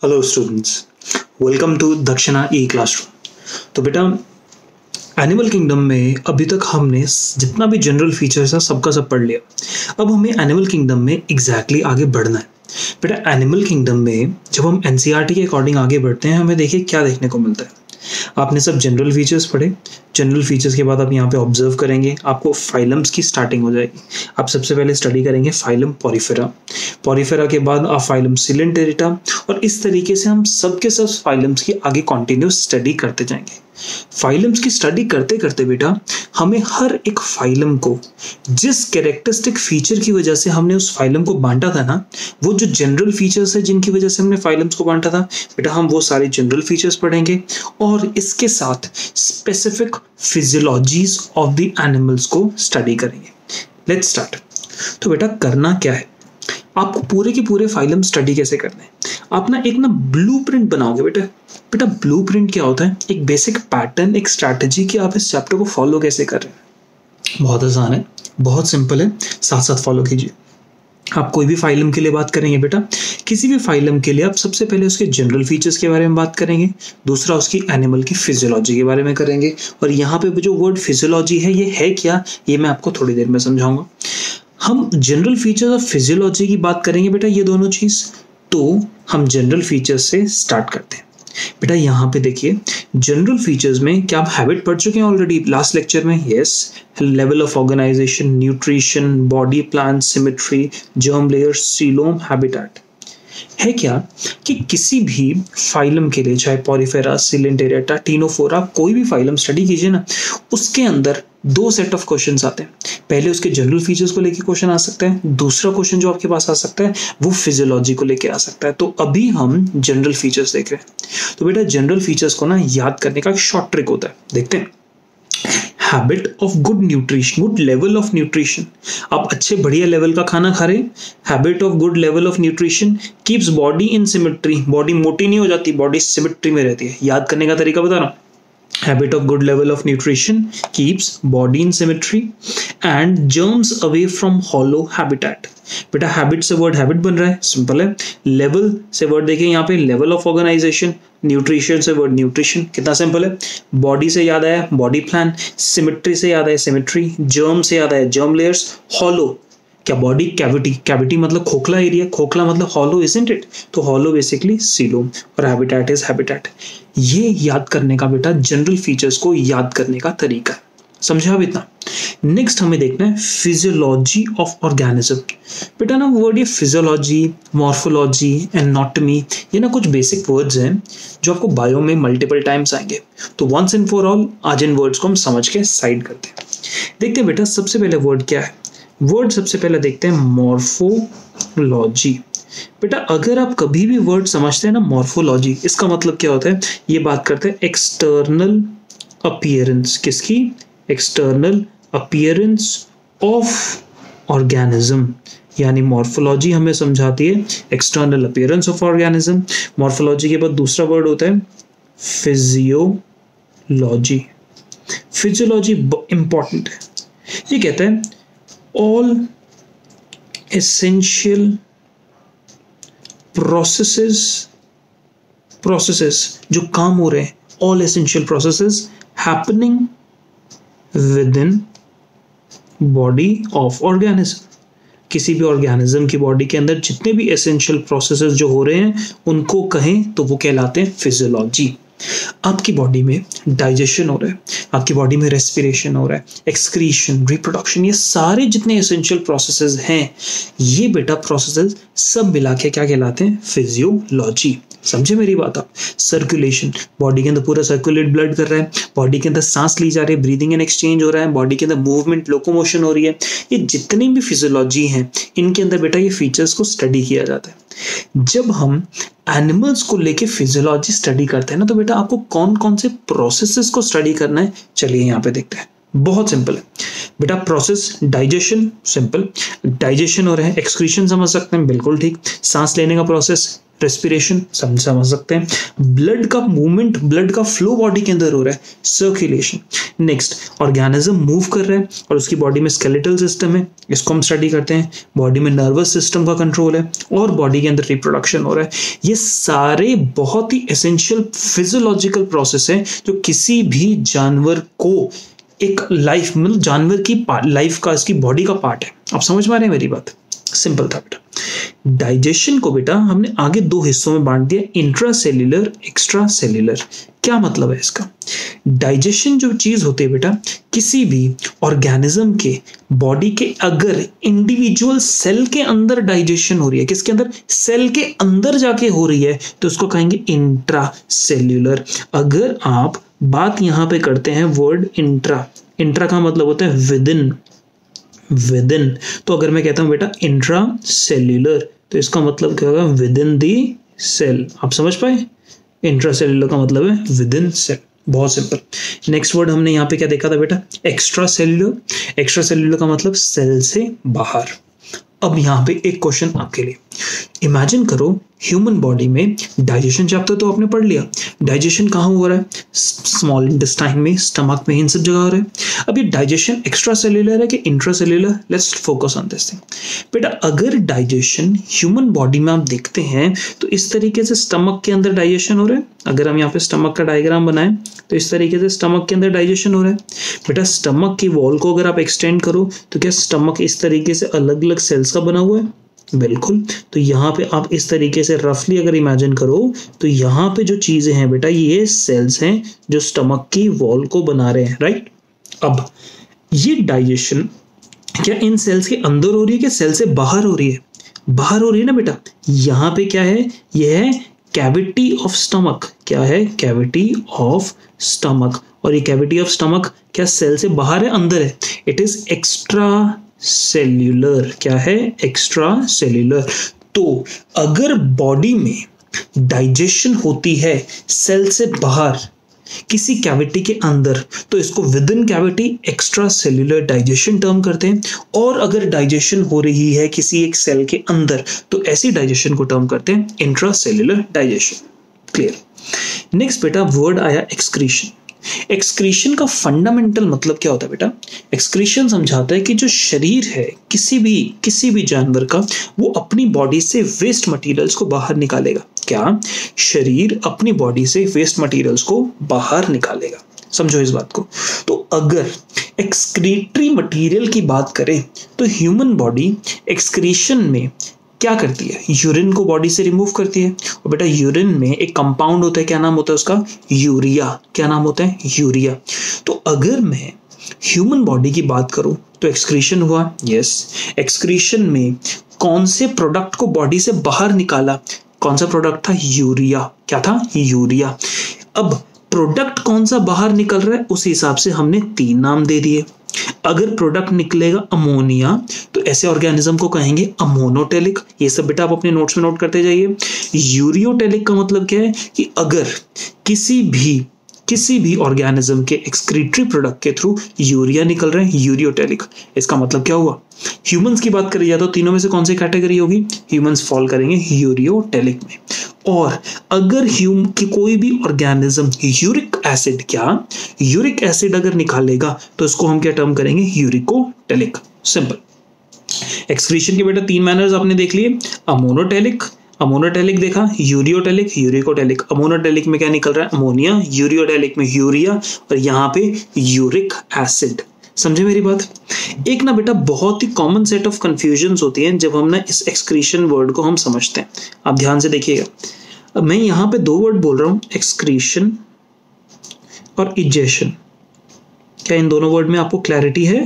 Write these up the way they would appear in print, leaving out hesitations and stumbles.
Hello students, welcome to दक्षिणा ई classroom. तो बेटा, एनिमल किंगडम में अभी तक हमने जितना भी जनरल फीचर्स है सबका सब पढ़ लिया। अब हमें एनिमल किंगडम में एग्जैक्टली आगे बढ़ना है। बेटा, एनिमल किंगडम में जब हम एनसीईआरटी के अकॉर्डिंग आगे बढ़ते हैं, हमें देखिए क्या देखने को मिलता है। आपने सब जनरल फीचर्स पढ़े। जनरल फीचर्स के बाद आप यहाँ पे ऑब्जर्व करेंगे, आपको फाइलम्स की स्टार्टिंग हो जाएगी। आप सबसे पहले स्टडी करेंगे फाइलम पॉरीफेरा। पॉरीफेरा के बाद आप फाइलम सिलेंटेरिटा, और इस तरीके से हम सबके सब फाइलम्स की आगे कंटिन्यूस स्टडी करते जाएंगे। फाइलम्स की स्टडी करते करते बेटा, हमें हर एक फाइलम को जिस कैरेक्टरिस्टिक फीचर की वजह से हमने उस फाइलम को बांटा था ना, वो जो जनरल फीचर्स है जिनकी वजह से हमने फाइलम्स को बांटा था, बेटा हम वो सारे जनरल फीचर्स पढ़ेंगे और इसके साथ स्पेसिफिक फिजियोलॉजीज ऑफ द एनिमल्स को स्टडी करेंगे। Let's start. तो बेटा, करना क्या है, आपको पूरे के पूरे फाइलम स्टडी कैसे करने हैं। आप ना एक ब्लूप्रिंट बनाओगे बेटा। बेटा, ब्लूप्रिंट क्या होता है? एक बेसिक पैटर्न, एक स्ट्रैटेजी कि आप इस चैप्टर को फॉलो कैसे कर रहे हैं। बहुत आसान है, बहुत सिंपल है, साथ साथ फॉलो कीजिए। आप कोई भी फाइलम के लिए बात करेंगे बेटा, किसी भी फाइलम के लिए आप सबसे पहले उसके जनरल फीचर्स के बारे में बात करेंगे, दूसरा उसकी एनिमल की फिजियोलॉजी के बारे में करेंगे। और यहाँ पे जो वर्ड फिजियोलॉजी है, ये है क्या, ये मैं आपको थोड़ी देर में समझाऊंगा। हम जनरल फीचर्स और फिजियोलॉजी की बात करेंगे बेटा, ये दोनों चीज। तो हम जनरल फीचर्स से स्टार्ट करते हैं। बेटा, यहाँ पे देखिए, जनरल फीचर्स में क्या आप हैबिट पढ़ चुके हैं ऑलरेडी लास्ट लेक्चर में? Yes. Level of organisation, nutrition, body plan, symmetry, germ layer, coelom, habitat. है क्या कि किसी भी फाइलम के लिए, चाहे पॉरीफेरा, सिलेंटेरिटा, टीनोफोरा, कोई भी फाइलम स्टडी कीजिए ना, उसके अंदर दो सेट ऑफ क्वेश्चंस आते हैं। पहले उसके जनरल फीचर्स को लेके क्वेश्चन आ सकता है, दूसरा क्वेश्चन जो आपके पास आ सकता है वो फिजियोलॉजी को लेके आ सकता है। तो अभी हम जनरल फीचर्स देख रहे हैं। तो बेटा, जनरल फीचर्स को ना याद करने का एक शॉर्ट ट्रिक होता है, देखते हैं। Habit of good nutrition, good level of nutrition. आप अच्छे बढ़िया लेवल का खाना खा रहे हैं। Habit of good level of nutrition keeps body in symmetry. Body मोटी नहीं हो जाती, बॉडी सिमेट्री में रहती है। याद करने का तरीका बता रहा हूं। Habit of good level of nutrition keeps body in symmetry and germs away from hollow habitat. बेटा, हैबिट से वर्ड हैबिट बन रहा है, सिंपल है। लेवल से वर्ड देखिए यहाँ पे, लेवल ऑफ ऑर्गेनाइजेशन। न्यूट्रिशन से वर्ड न्यूट्रिशन, कितना सिंपल है। बॉडी से याद आया बॉडी प्लान, सिमेट्री से याद आया सिमेट्री, जर्म से याद आया जर्म लेयर्स, हॉलो क्या, बॉडी कैविटी। कैविटी मतलब खोखला एरिया, खोखला मतलब हॉलो, इजंट इट? तो हॉलो बेसिकली सीलोम, और हैबिटेट इज हैबिटेट। ये याद करने का बेटा जनरल फीचर्स को याद करने का तरीका है। समझा अब इतना? नेक्स्ट हमें देखना है फिजियोलॉजी ऑफ ऑर्गेनिज्म। बेटा ना, वर्ड ये फिजियोलॉजी, मॉर्फोलॉजी, एनाटॉमी, ये ना कुछ बेसिक वर्ड्स हैं जो आपको बायो में मल्टीपल टाइम्स आएंगे। तो वंस एंड फॉर ऑल आज इन वर्ड्स को हम समझ के साइड करते हैं। देखते हैं बेटा, सबसे पहले वर्ड क्या है। वर्ड सबसे पहले देखते हैं मॉर्फोलॉजी। बेटा, अगर आप कभी भी वर्ड समझते हैं ना मॉर्फोलॉजी, इसका मतलब क्या होता है? ये बात करते हैं एक्सटर्नल अपीयरेंस। किसकी? External appearance of organism. यानी मॉर्फोलॉजी हमें समझाती है external appearance of organism. Morphology के बाद दूसरा वर्ड होता है फिजियोलॉजी। फिजियोलॉजी इंपॉर्टेंट है। ये कहता है all essential processes जो काम हो रहे हैं, all essential processes happening within body of organism। किसी भी ऑर्गेनिज्म की बॉडी के अंदर जितने भी एसेंशियल प्रोसेसेस जो हो रहे हैं, उनको कहें तो वो कहलाते हैं फिजियोलॉजी। आपकी बॉडी में डाइजेशन हो रहा है, आपकी बॉडी में रेस्पिरेशन हो रहा है, एक्सक्रीशन, रिप्रोडक्शन, ये सारे जितने एसेंशियल प्रोसेसेस हैं, ये बेटा प्रोसेसेस सब मिला के क्या कहलाते हैं? फिजियोलॉजी। समझे मेरी बात आप? सर्कुलेशन, बॉडी के अंदर पूरा सर्कुलेट ब्लड कर रहा है, बॉडी के अंदर सांस ली जा रही है, ब्रीदिंग एंड एक्सचेंज हो रहा है, बॉडी के अंदर मूवमेंट, लोकोमोशन हो रही है। ये जितनी भी फिजियोलॉजी हैं, इनके अंदर बेटा ये फीचर्स को स्टडी किया जाता है। जब हम एनिमल्स को लेके फिजियोलॉजी स्टडी करते हैं ना, तो बेटा आपको कौन कौन से प्रोसेसेस को स्टडी करना है, चलिए यहाँ पे देखते हैं। बहुत सिंपल है बेटा। प्रोसेस डाइजेशन, सिंपल, डाइजेशन हो रहा है। एक्सक्रीशन समझ सकते हैं, बिल्कुल ठीक। सांस लेने का प्रोसेस, रेस्पिरेशन समझ सकते हैं, ब्लड का मूवमेंट, ब्लड का फ्लो बॉडी के अंदर हो रहा है, सर्कुलेशन। नेक्स्ट, ऑर्गेनिज्म मूव कर रहा है और उसकी बॉडी में स्केलेटल सिस्टम है, इसको हम स्टडी करते हैं। बॉडी में नर्वस सिस्टम का कंट्रोल है और बॉडी के अंदर रिप्रोडक्शन हो रहा है। ये सारे बहुत ही एसेंशियल फिजियोलॉजिकल प्रोसेस है जो किसी भी जानवर को एक लाइफ, मतलब जानवर की लाइफ का, इसकी बॉडी का पार्ट है। आप समझ पा रहे हैं मेरी बात? सिंपल था बेटा। डाइजेशन को बेटा हमने आगे दो हिस्सों में बांट दिया, इंट्रा सेल्यूलर, एक्स्ट्रा सेल्यूलर। क्या मतलब है इसका? डाइजेशन जो चीज होती है बेटा, किसी भी ऑर्गेनिज्म के बॉडी के अगर इंडिविजुअल सेल के अंदर डाइजेशन हो रही है, किसके अंदर? सेल के अंदर जाके हो रही है, तो उसको कहेंगे इंट्रा सेल्यूलर। अगर आप बात यहां पे करते हैं वर्ड इंट्रा, इंट्रा का मतलब होता है विदिन, विदिन। तो अगर मैं कहता हूं बेटा इंट्रा सेल्यूलर, तो इसका मतलब क्या होगा? विदिन दी सेल। आप समझ पाए? इंट्रा सेल्यूलर का मतलब है विदिन सेल, बहुत सिंपल। नेक्स्ट वर्ड हमने यहाँ पे क्या देखा था बेटा? Extra cellular. एक्स्ट्रा सेल्यूलर का मतलब सेल से बाहर। अब यहाँ पे एक क्वेश्चन आपके लिए, इमेजिन करो ह्यूमन बॉडी में डाइजेशन चैप्टर तो आपने पढ़ लिया, डाइजेशन कहाँ हो रहा है? स्मॉल इंटेस्टाइन में, स्टमक में, इन सब जगह हो रहा है। अब ये डाइजेशन एक्स्ट्रा सेल्यूलर है कि intra cellular? Let's focus on this thing. बेटा अगर डाइजेशन ह्यूमन बॉडी में आप देखते हैं तो इस तरीके से स्टमक के अंदर डाइजेशन हो रहा है। अगर हम यहाँ पे स्टमक का डायग्राम बनाएं तो इस तरीके से स्टमक के अंदर डाइजेशन हो रहा है। बेटा स्टमक की वॉल को अगर आप एक्सटेंड करो तो क्या स्टमक इस तरीके से अलग अलग सेल्स का बना हुआ है? बिल्कुल। तो यहाँ पे आप इस तरीके से रफली अगर इमेजिन करो तो यहाँ पे जो चीजें हैं बेटा, ये सेल्स हैं जो स्टमक की वॉल को बना रहे हैं, राइट? अब ये डाइजेशन क्या इन सेल्स के अंदर हो रही है कि सेल से बाहर हो रही है? बाहर हो रही है ना बेटा। यहाँ पे क्या है? ये है कैविटी ऑफ स्टमक। क्या है? Cavity of stomach. और ये कैविटी ऑफ स्टमक क्या सेल से बाहर है, अंदर है? It is extra cellular. क्या है? Extra cellular. तो अगर बॉडी में डाइजेशन होती है सेल से बाहर किसी कैविटी के अंदर, तो इसको with in cavity extra cellular digestion term करते हैं। और अगर डाइजेशन हो रही है किसी एक सेल के अंदर, तो ऐसी डाइजेशन को टर्म करते हैं intra cellular digestion. Clear? Next बेटा वर्ड आया एक्सक्रीशन। एक्सक्रीशन का फंडामेंटल मतलब क्या होता है बेटा? एक्सक्रीशन समझाता है कि जो शरीर है किसी भी जानवर का, वो अपनी बॉडी से वेस्ट मटेरियल्स को बाहर निकालेगा। क्या? शरीर अपनी बॉडी से वेस्ट मटेरियल्स को बाहर निकालेगा। समझो इस बात को। तो अगर एक्सक्रीटरी मटेरियल की बात करें तो ह्यूमन बॉडी एक्सक्रीशन में क्या करती है? यूरिन को बॉडी से रिमूव करती है। और बेटा यूरिन में एक कंपाउंड होता है, क्या नाम होता है उसका? यूरिया। क्या नाम होता है? यूरिया। तो अगर मैं ह्यूमन बॉडी की बात करूं तो एक्सक्रीशन हुआ। यस, एक्सक्रीशन में कौन से प्रोडक्ट को बॉडी से बाहर निकाला? कौन सा प्रोडक्ट था? यूरिया। क्या था? यूरिया। अब प्रोडक्ट कौन सा बाहर निकल रहा है, उस हिसाब से हमने 3 नाम दे दिए। अगर प्रोडक्ट निकलेगा अमोनिया, तो ऐसे ऑर्गेनिज्म को कहेंगे अमोनोटेलिक। ये सब बेटा आप अपने नोट्स में नोट करते जाइए। यूरियोटेलिक का मतलब क्या है कि अगर किसी भी ऑर्गेनिज्म के एक्सक्रीटरी प्रोडक्ट के थ्रू यूरिया निकल रहे हैं, यूरियोटेलिक। इसका मतलब क्या हुआ? ह्यूमंस की बात करी जाए तो तीनों में से कौन सी कैटेगरी होगी? ह्यूमंस फॉल करेंगे यूरियोटेलिक में। और अगर कोई भी ऑर्गेनिज्म यूरिक एसिड, क्या यूरिक एसिड अगर निकालेगा, तो इसको हम क्या टर्म करेंगे? यूरिकोटेलिक। सिंपल। एक्सक्रीशन के बेटा 3 मैनर्स आपने देख लिए। अमोनोटेलिक देखा, यूरियोटेलिक, यूरिकोटेलिक। अमोनोटेलिक में क्या निकल रहा है? अमोनिया। यूरियोटेलिक में यूरिया, और यहाँ पे यूरिक एसिड। समझे मेरी बात? एक ना बेटा बहुत ही कॉमन सेट ऑफ कंफ्यूजन्स होती हैं जब हम ना इस एक्सक्रीशन वर्ड को हम समझते हैं। आप ध्यान से देखिएगा, अब मैं यहाँ पे 2 वर्ड बोल रहा हूँ, एक्सक्रीशन और इजेशन। क्या इन दोनों वर्ड में आपको क्लैरिटी है?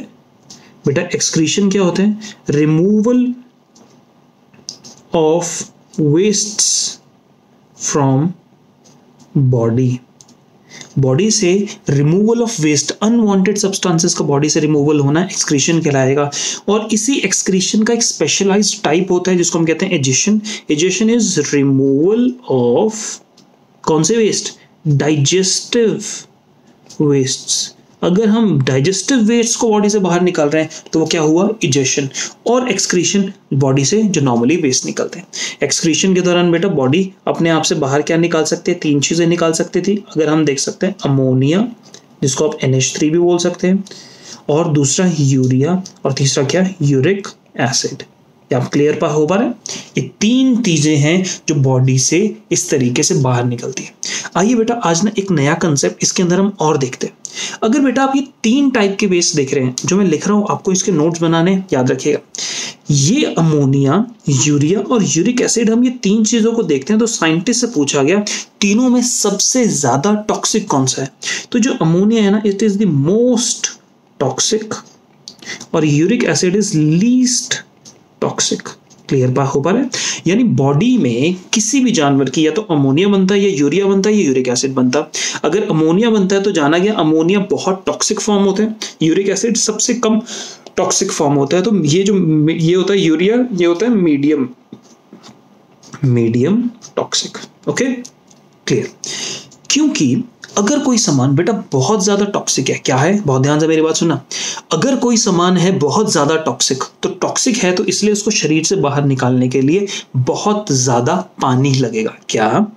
बेटा एक्सक्रीशन क्या होते हैं? Removal of wastes from body. Body से removal of waste, unwanted substances का बॉडी से रिमूवल होना एक्सक्रीशन कहलाएगा। और इसी एक्सक्रीशन का एक स्पेशलाइज्ड टाइप होता है जिसको हम कहते हैं एजेशन। एजेशन इज रिमूवल ऑफ कौन से वेस्ट? Digestive wastes. अगर हम डाइजेस्टिव वेस्ट को बॉडी से बाहर निकाल रहे हैं तो वो क्या हुआ, इजेशन, और एक्सक्रीशन बॉडी से जो नॉर्मली वेस्ट निकलते हैं। एक्सक्रीशन के दौरान बेटा बॉडी अपने आप से बाहर क्या निकाल सकते हैं, 3 चीजें निकाल सकती थी। अगर हम देख सकते हैं अमोनिया, जिसको आप NH3 भी बोल सकते हैं, और दूसरा यूरिया, और तीसरा क्या, यूरिक एसिड। आप क्लियर हो पा रहे हैं? ये 3 चीजें हैं जो बॉडी से इस तरीके से बाहर निकलती है। आइए बेटा आज ना एक नया कंसेप्ट इसके अंदर हम और देखते हैं। अगर बेटा आप ये 3 टाइप के वेस्ट देख रहे हैं जो मैं लिख रहा हूं, आपको इसके नोट्स बनाने, याद रखिएगा। ये अमोनिया, यूरिया और यूरिक एसिड, हम ये 3 चीजों को देखते हैं तो साइंटिस्ट से पूछा गया तीनों में सबसे ज्यादा टॉक्सिक कौन सा है। तो जो अमोनिया है ना, it is the most toxic, और uric acid is least toxic. Clear हो पा रहा है? यानी बॉडी में किसी भी जानवर की या तो अमोनिया बनता है, या यूरिया बनता है, या यूरिक एसिड बनता है। अगर अमोनिया बनता है तो जाना गया अमोनिया बहुत टॉक्सिक फॉर्म होता है, यूरिक एसिड सबसे कम टॉक्सिक फॉर्म होता है। तो ये होता है यूरिया, ये होता है मीडियम टॉक्सिक। Okay, clear. क्योंकि अगर कोई सामान बेटा बहुत ज्यादा टॉक्सिक है, क्या है, बहुत ध्यान से मेरी बात सुनना, अगर कोई सामान है बहुत ज्यादा टॉक्सिक, तो टॉक्सिक है तो इसलिए उसको शरीर से बाहर निकालने के लिए बहुत ज्यादा पानी लगेगा। क्या,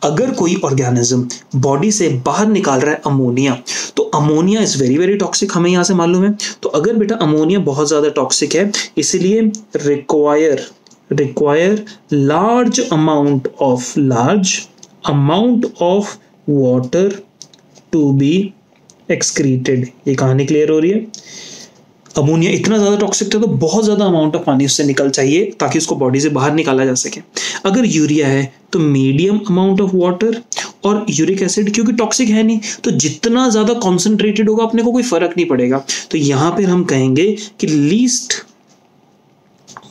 अगर कोई ऑर्गेनिज्म बॉडी से बाहर निकाल रहा है अमोनिया, तो ammonia is very very toxic, हमें यहां से मालूम है। तो अगर बेटा अमोनिया बहुत ज्यादा टॉक्सिक है, इसलिए require large amount of water to be excreted. ये कहानी क्लियर हो रही है? अमोनिया इतना ज्यादा टॉक्सिक था तो बहुत ज्यादा अमाउंट ऑफ पानी उससे निकल चाहिए ताकि उसको बॉडी से बाहर निकाला जा सके। अगर यूरिया है तो मीडियम अमाउंट ऑफ वाटर, और यूरिक एसिड क्योंकि टॉक्सिक है नहीं तो जितना ज्यादा कॉन्सेंट्रेटेड होगा अपने को कोई फर्क नहीं पड़ेगा। तो यहां पर हम कहेंगे कि लीस्ट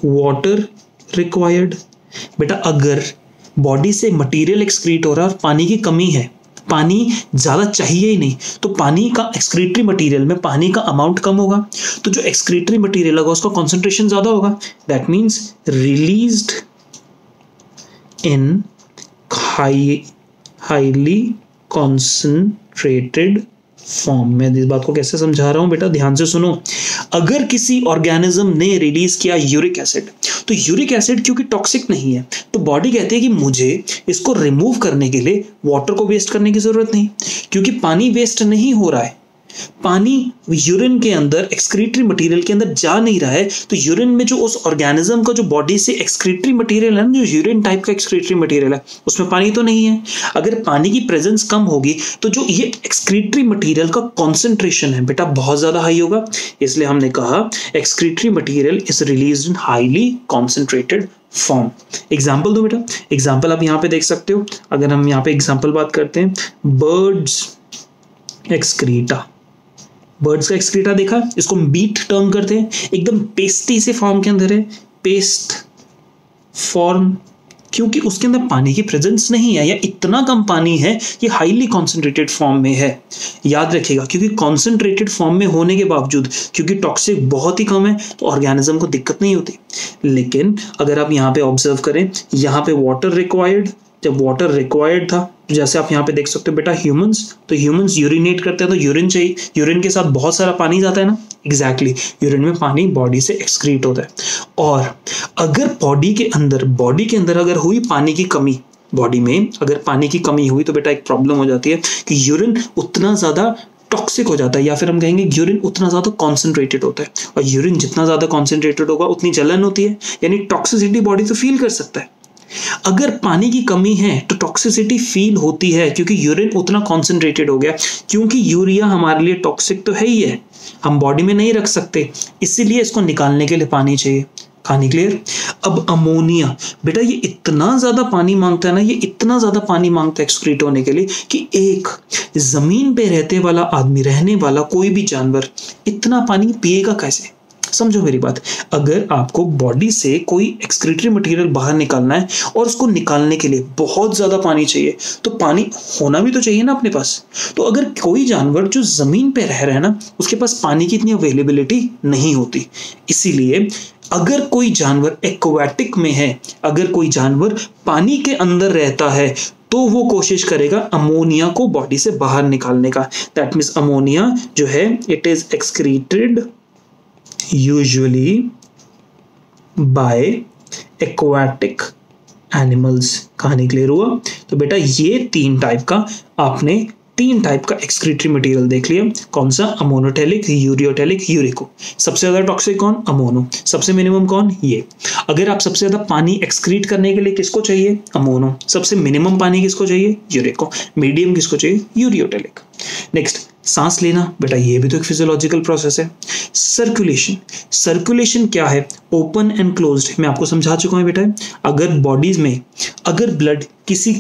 वाटर रिक्वायर्ड। बेटा अगर बॉडी से मटीरियल एक्सक्रीट हो रहा है और पानी की कमी है, पानी ज्यादा चाहिए ही नहीं, तो पानी का एक्सक्रीटरी मटेरियल में पानी का अमाउंट कम होगा, तो जो एक्सक्रीटरी मटेरियल होगा उसका कॉन्सेंट्रेशन ज्यादा होगा। That means released in highly concentrated form. मैं इस बात को कैसे समझा रहा हूं बेटा, ध्यान से सुनो। अगर किसी ऑर्गेनिज्म ने रिलीज किया यूरिक एसिड, तो यूरिक एसिड क्योंकि टॉक्सिक नहीं है तो बॉडी कहती है कि मुझे इसको रिमूव करने के लिए वाटर को वेस्ट करने की जरूरत नहीं, क्योंकि पानी वेस्ट नहीं हो रहा है, पानी यूरिन के अंदर एक्सक्रीटरी मटेरियल के अंदर जा नहीं रहा है। तो यूरिन में जो उस ऑर्गेनिज्म का जो बॉडी से एक्सक्रीटरी मटेरियल है, जो यूरिन टाइप का एक्सक्रीटरी मटेरियल है, उसमें पानी तो नहीं है। अगर पानी की प्रेजेंस कम होगी तो जो ये एक्सक्रीटरी मटेरियल का कॉन्सेंट्रेशन है बेटा बहुत ज्यादा हाई होगा। इसलिए हमने कहा excretory material is released in highly concentrated form. Example दो बेटा, एग्जाम्पल आप यहाँ पे देख सकते हो। अगर हम यहाँ पे एग्जाम्पल बात करते हैं, बर्ड्स एक्सक्रीटा, बर्ड्स का एक्सक्रीटा देखा, इसको मीट टर्म करते हैं, एकदम पेस्टी से फॉर्म के अंदर है, पेस्ट फॉर्म, क्योंकि उसके अंदर पानी की प्रेजेंस नहीं है या इतना कम पानी है, ये हाईली कॉन्सेंट्रेटेड फॉर्म में है। याद रखिएगा क्योंकि कॉन्सेंट्रेटेड फॉर्म में होने के बावजूद क्योंकि टॉक्सिक बहुत ही कम है तो ऑर्गेनिज्म को दिक्कत नहीं होती। लेकिन अगर आप यहाँ पे ऑब्जर्व करें, यहाँ पे वाटर रिक्वायर्ड, जब वाटर रिक्वायर्ड था, जैसे आप यहाँ पे देख सकते हो बेटा ह्यूमंस, तो ह्यूमंस यूरिनेट करते हैं तो यूरिन चाहिए, यूरिन के साथ बहुत सारा पानी जाता है ना, एग्जैक्टली यूरिन में पानी बॉडी से एक्सक्रीट होता है। और अगर बॉडी के अंदर अगर हुई पानी की कमी, बॉडी में अगर पानी की कमी हुई तो बेटा एक प्रॉब्लम हो जाती है कि यूरिन उतना ज्यादा टॉक्सिक हो जाता है, या फिर हम कहेंगे यूरिन उतना ज्यादा कॉन्सेंट्रेटेड होता है, और यूरिन जितना ज्यादा कॉन्सेंट्रेटेड होगा उतनी जलन होती है, यानी टॉक्सिसिटी बॉडी तो फील कर सकता है। अगर पानी की कमी है तो टॉक्सिसिटी फील होती है क्योंकि यूरिन उतना कॉन्सेंट्रेटेड हो गया, क्योंकि यूरिया हमारे लिए टॉक्सिक तो है ही है, हम बॉडी में नहीं रख सकते, इसीलिए इसको निकालने के लिए पानी चाहिए। कहानी क्लियर? अब अमोनिया बेटा ये इतना ज्यादा पानी मांगता है ना, ये इतना ज्यादा पानी मांगता है एक्सक्रीट होने के लिए कि एक जमीन पे रहते वाला आदमी, रहने वाला कोई भी जानवर इतना पानी पिएगा कैसे? समझो मेरी बात, अगर आपको बॉडी से कोई एक्सक्रीटरी मटेरियल बाहर निकालना है और उसको निकालने के लिए बहुत ज्यादा पानी चाहिए, तो पानी होना भी तो चाहिए ना अपने पास। तो अगर कोई जानवर जो जमीन पे रह रहा है ना, उसके पास पानी की इतनी अवेलेबिलिटी नहीं होती, इसीलिए अगर कोई जानवर एक्वाटिक में है, अगर कोई जानवर पानी के अंदर रहता है, तो वो कोशिश करेगा अमोनिया को बॉडी से बाहर निकालने का। दैट मीन्स अमोनिया जो है it is excreted usually by aquatic animals. कहानी क्लियर हुआ? तो बेटा ये तीन टाइप का एक्सक्रीटरी मटेरियल देख लिया। कौन सा? अमोनोटेलिक, यूरियोटेलिक, यूरिको। सबसे ज्यादा टॉक्सिक कौन? अमोनो। सबसे मिनिमम कौन? ये। अगर आप सबसे ज्यादा पानी एक्सक्रीट करने के लिए किसको चाहिए? अमोनो। सबसे मिनिमम पानी किसको चाहिए? यूरिको। मीडियम किसको चाहिए? यूरियोटेलिक। नेक्स्ट, सांस लेना। बेटा ये भी तो एक फिजियोलॉजिकल प्रोसेस है। सर्कुलेशन क्या है? Open and closed. मैं आपको समझा चुका हूं बेटा। अगर बॉडीज में अगर ब्लड किसी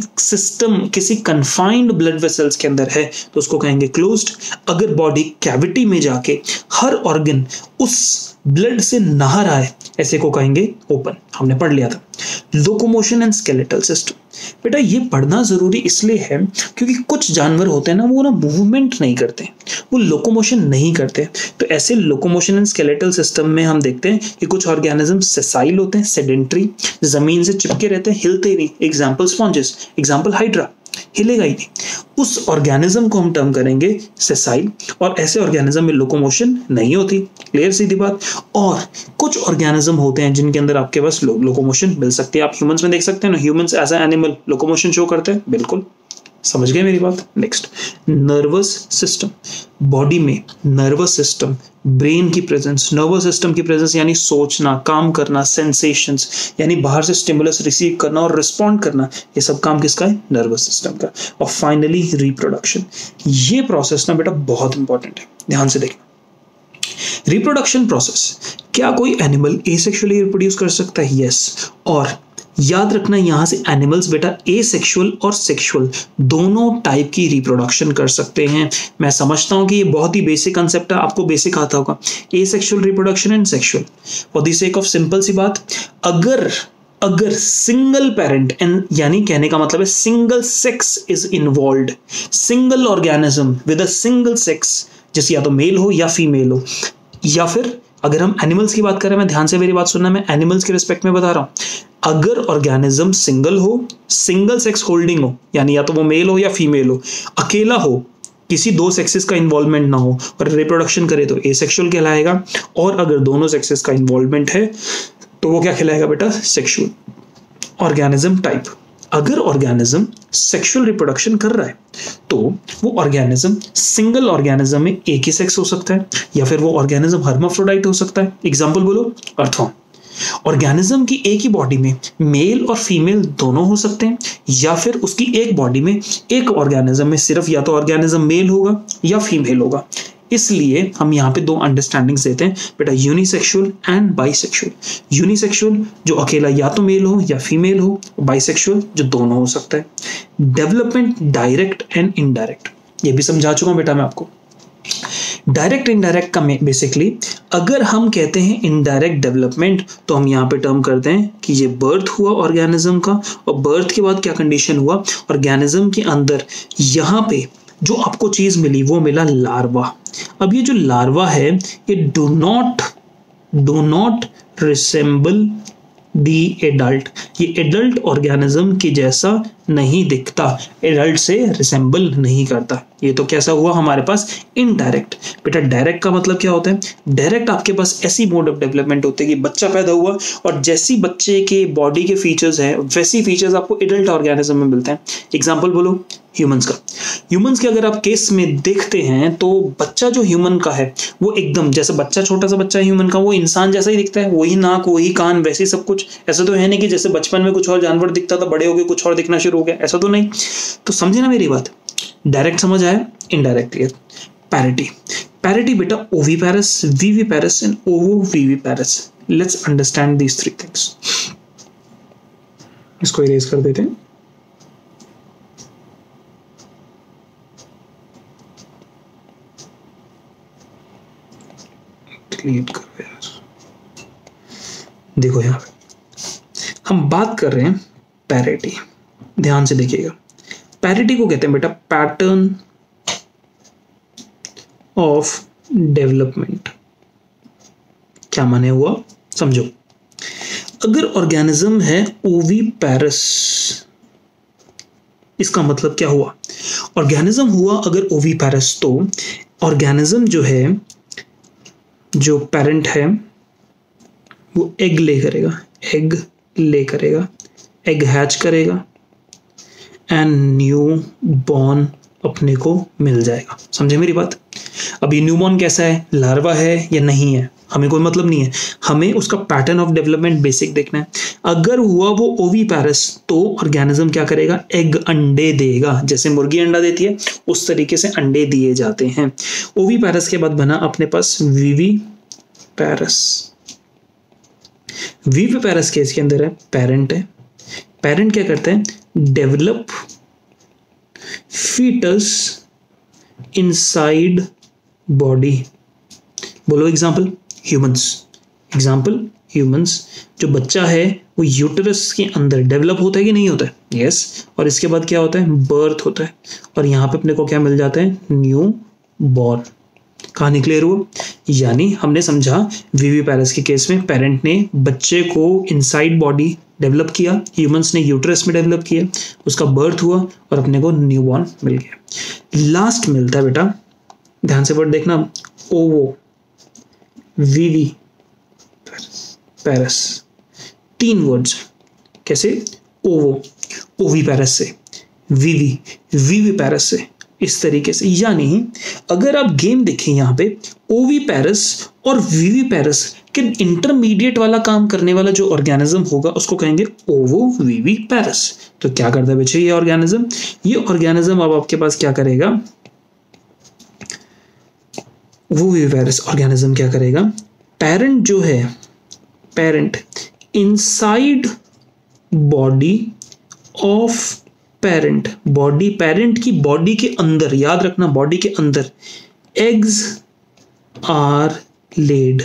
कन्फाइंड ब्लड वेसल्स के अंदर है तो उसको कहेंगे क्लोज्ड। अगर बॉडी कैविटी में जाके हर ऑर्गन उस ब्लड से नहा रहा है ऐसे को कहेंगे ओपन। हमने पढ़ लिया था। Locomotion and skeletal system. बेटा ये पढ़ना जरूरी इसलिए है क्योंकि कुछ जानवर होते हैं ना वो मूवमेंट नहीं करते, वो लोकोमोशन नहीं करते। तो ऐसे लोकोमोशन एंड स्केलेटल सिस्टम में हम देखते हैं कि कुछ ऑर्गेनिज्म सेसाइल होते हैं, सेडेंट्री, जमीन से चिपके रहते हैं, हिलते ही नहीं। एग्जाम्पल स्पॉन्जेस, एग्जाम्पल हाइड्रा, हिलेगा ही नहीं। उस ऑर्गेनिज्म को हम टर्म करेंगे सेसाइल, और ऐसे ऑर्गेनिज्म में लोकोमोशन नहीं होती। क्लियर सीधी बात। और कुछ ऑर्गेनिज्म होते हैं जिनके अंदर आपके पास लोकोमोशन मिल सकती है। आप ह्यूमंस में देख सकते हैं ना, humans as a animal locomotion show करते हैं। बिल्कुल समझ गए मेरी बात। Next, nervous system. बॉडी में नर्वस सिस्टम, ब्रेन की प्रेजेंस, नर्वस सिस्टम की प्रेजेंस यानी सोचना, काम करना, सेंसेशंस यानी बाहर से स्टिमुलस रिसीव करना और रिस्पॉन्ड करना, ये सब काम किसका है? नर्वस सिस्टम का। और फाइनली रिप्रोडक्शन। ये प्रोसेस ना बेटा बहुत इंपॉर्टेंट है, ध्यान से देखना। रिप्रोडक्शन प्रोसेस, क्या कोई एनिमल एसेक्सुअली रिप्रोड्यूस कर सकता है? यस। और याद रखना यहां से एनिमल्स बेटा एसेक्सुअल और सेक्सुअल दोनों टाइप की रिप्रोडक्शन कर सकते हैं। मैं समझता हूं कि ये बहुत ही बेसिक कंसेप्ट है, आपको बेसिक आता होगा। Asexual reproduction and sexual. For the sake of simple सी बात, अगर सिंगल पेरेंट एंड यानी कहने का मतलब है single sex is involved, single organism with a single sex, जैसे या तो मेल हो या फीमेल हो, या फिर अगर हम एनिमल्स की बात करें, मैं ध्यान से मेरी बात सुनना, मैं एनिमल्स के रिस्पेक्ट में बता रहा हूं। अगर ऑर्गेनिज्म सिंगल हो, सिंगल सेक्स होल्डिंग हो, यानी या तो वो मेल हो या फीमेल हो, अकेला हो, किसी दो सेक्सेस का इन्वॉल्वमेंट ना हो और रिप्रोडक्शन करे तो एसेक्सुअल कहलाएगा। और अगर दोनों सेक्सेस का इन्वॉल्वमेंट है तो वो क्या कहलाएगा बेटा? सेक्सुअल। ऑर्गेनिज्म टाइप, अगर ऑर्गेनिज्म सेक्सुअल रिप्रोडक्शन कर रहा है तो वो ऑर्गेनिज्म सिंगल ऑर्गेनिज्म में एक ही सेक्स हो सकता है, या फिर वो ऑर्गेनिज्म हर्माफ्रोडाइट हो सकता है। एग्जांपल बोलो, अर्थवॉर्म। ऑर्गेनिज्म की एक ही बॉडी में मेल और फीमेल दोनों हो सकते हैं, या फिर उसकी एक बॉडी में एक ऑर्गेनिज्म में सिर्फ या तो ऑर्गेनिज्म मेल होगा या फीमेल होगा। इसलिए हम यहाँ पे दो अंडरस्टैंडिंग्स देते हैं बेटा, यूनिसेक्सुअल एंड बाइसेक्सुअल। यूनिसेक्सुअल जो अकेला या तो मेल हो या फीमेल हो, बाइसेक्सुअल जो दोनों हो सकता है। डेवलपमेंट डायरेक्ट एंड इनडायरेक्ट, ये भी समझा चुका हूं बेटा मैं आपको। डायरेक्ट इनडायरेक्ट का बेसिकली अगर हम कहते हैं इनडायरेक्ट डेवलपमेंट तो हम यहाँ पे टर्म करते हैं कि ये बर्थ हुआ ऑर्गेनिज्म का, और बर्थ के बाद क्या कंडीशन हुआ ऑर्गेनिज्म के अंदर, यहाँ पे जो आपको चीज मिली वो मिला लार्वा। अब ये जो लार्वा है ये do not resemble the adult, ये एडल्ट ऑर्गेनिज्म की जैसा नहीं दिखता, एडल्ट से रिसेंबल नहीं करता। ये तो कैसा हुआ हमारे पास? इनडायरेक्ट। बेटा डायरेक्ट का मतलब क्या होता है? डायरेक्ट आपके पास ऐसी मोड ऑफ डेवलपमेंट होती है कि बच्चा पैदा हुआ और जैसी बच्चे के बॉडी के फीचर्स हैं वैसी फीचर्स आपको एडल्ट ऑर्गेनिज्म में मिलते हैं। एग्जाम्पल बोलो ह्यूमंस का। ह्यूमंस के अगर आप केस में देखते हैं तो बच्चा जो ह्यूमन का है वो एकदम जैसे बच्चा, छोटा सा बच्चा ह्यूमन का, वो इंसान जैसा ही दिखता है, वही नाक वही कान वैसे सब कुछ। ऐसा तो है नहीं कि जैसे बचपन में कुछ और जानवर दिखता था, बड़े हो गए कुछ और दिखना शुरू हो गया, ऐसा तो नहीं। तो समझे ना मेरी बात? डायरेक्ट समझ आया, इनडायरेक्ट क्लियर। पैरिटी बेटा oviparous, viviparous and ovoviviparous. Let's understand these three things. इसको इरेज कर देते हैं। डिलीट करो यार। देखो यहाँ पे हम बात कर रहे हैं पैरिटी, ध्यान से देखिएगा। पैरिटी को कहते हैं बेटा पैटर्न ऑफ डेवलपमेंट। क्या माने हुआ समझो। अगर ऑर्गेनिज्म है ओविपेरस, इसका मतलब क्या हुआ? ऑर्गेनिज्म हुआ अगर ओविपेरस, तो ऑर्गेनिज्म जो है, जो पेरेंट है, वो एग ले करेगा, एग हैच करेगा एंड न्यू बॉर्न अपने को मिल जाएगा। समझे मेरी बात? अब ये न्यू बॉर्न कैसा है, लार्वा है या नहीं है, हमें कोई मतलब नहीं है, हमें उसका पैटर्न ऑफ डेवलपमेंट बेसिक देखना है। अगर हुआ वो ओविपेरस तो ऑर्गेनिज्म क्या करेगा, एग अंडे देगा, जैसे मुर्गी अंडा देती है उस तरीके से अंडे दिए जाते हैं। ओविपेरस के बाद बना अपने पास विविपेरस। विविपेरस केस के अंदर है पेरेंट है, पेरेंट क्या करता है, डेवलप फीटस इनसाइड बॉडी। बोलो एग्जाम्पल, ह्यूमंस। जो बच्चा है वो यूटरस के अंदर डेवलप होता है कि नहीं होता है? यस। और इसके बाद क्या होता है, बर्थ होता है, और यहां पे अपने को क्या मिल जाता है, न्यू बॉर्न। कहानी क्लियर हुआ? यानी हमने समझा विविपेरस के केस में पेरेंट ने बच्चे को इनसाइड बॉडी डेवलप किया, ह्यूमंस ने यूटरस में डेवलप किया, उसका बर्थ हुआ और अपने को न्यूबॉर्न मिल गया। लास्ट मिलता है बेटा, ध्यान से वर्ड देखना, ओवो विविपेरस। तीन वर्ड्स, कैसे, ओवो ओविपेरस से, विविपेरस से, इस तरीके से। यानी अगर आप गेम देखें यहाँ पे, ओविपेरस और विविपेरस के इंटरमीडिएट वाला काम करने वाला जो ऑर्गेनिज्म होगा उसको कहेंगे ओवो विविपेरस। तो क्या करता है बच्चे ये ऑर्गेनिज्म? ये ऑर्गेनिज्म अब आपके पास क्या करेगा, वो विविपेरस ऑर्गेनिज्म क्या करेगा, पेरेंट जो है, parent inside body of parent, body, parent की बॉडी के अंदर, याद रखना बॉडी के अंदर, एग्स आर लेड।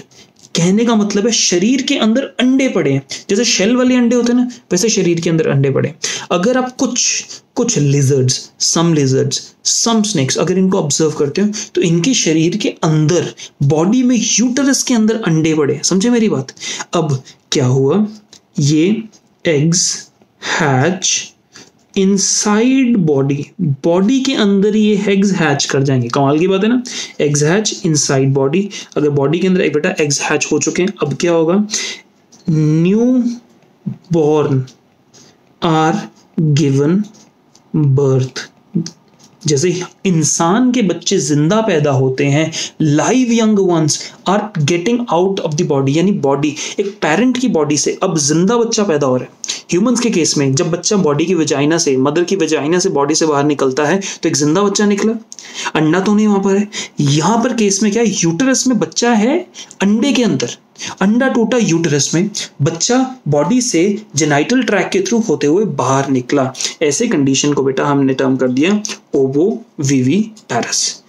कहने का मतलब है शरीर के अंदर अंडे पड़े हैं, जैसे शेल वाले अंडे होते हैं ना, वैसे शरीर के अंदर अंडे पड़े। अगर आप कुछ लिजर्ड्स, सम स्नेक्स अगर इनको ऑब्जर्व करते हो तो इनके शरीर के अंदर, बॉडी में, यूटरस के अंदर अंडे पड़े। समझे मेरी बात? अब क्या हुआ, ये eggs hatch inside body, body के अंदर ये एग्स हैच कर जाएंगे। कमाल की बात है ना, एग्स हैच इनसाइड बॉडी। अगर बॉडी के अंदर एक बेटा एग्स हैच हो चुके हैं, अब क्या होगा, new born are given birth. जैसे इंसान के बच्चे जिंदा पैदा होते हैं, live young ones are getting out of the body, यानी बॉडी, एक पेरेंट की बॉडी से अब जिंदा बच्चा पैदा हो रहा है। ह्यूमंस के केस में जब बच्चा बॉडी की वेजाइना से, मदर की वेजाइना से बॉडी से बाहर निकलता है तो एक जिंदा बच्चा निकला, अंडा तो नहीं वहां पर है। यहां पर केस में क्या है, यूटरस में बच्चा है, अंडे के अंदर, अंडा टूटा यूटरस में, बच्चा बॉडी से जेनाइटल ट्रैक के थ्रू होते हुए बाहर निकला। ऐसे कंडीशन को बेटा हमने टर्म कर दिया ओवो विविपेरस।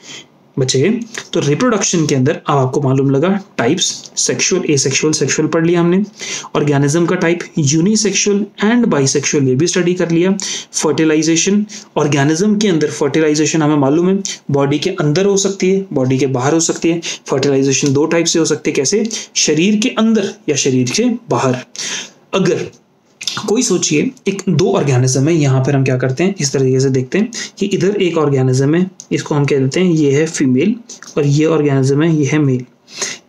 बचे तो रिप्रोडक्शन के अंदर अब आपको मालूम लगा टाइप्स, सेक्सुअल, एसेक्सुअल, सेक्सुअल पढ़ लिया हमने, ऑर्गेनिज्म का टाइप यूनिसेक्सुअल एंड बाइसेक्सुअल ये भी स्टडी कर लिया। फर्टिलाइजेशन, ऑर्गेनिज्म के अंदर फर्टिलाइजेशन हमें मालूम है बॉडी के अंदर हो सकती है, बॉडी के बाहर हो सकती है। फर्टिलाइजेशन दो टाइप से हो सकती है, कैसे, शरीर के अंदर या शरीर के बाहर। अगर कोई सोचिए एक दो ऑर्गेनिज्म है, यहां पर हम क्या करते हैं, इस तरीके से देखते हैं कि इधर एक ऑर्गेनिज्म है, इसको हम कह देते हैं ये है फीमेल, और ये ऑर्गेनिज्म है ये है मेल।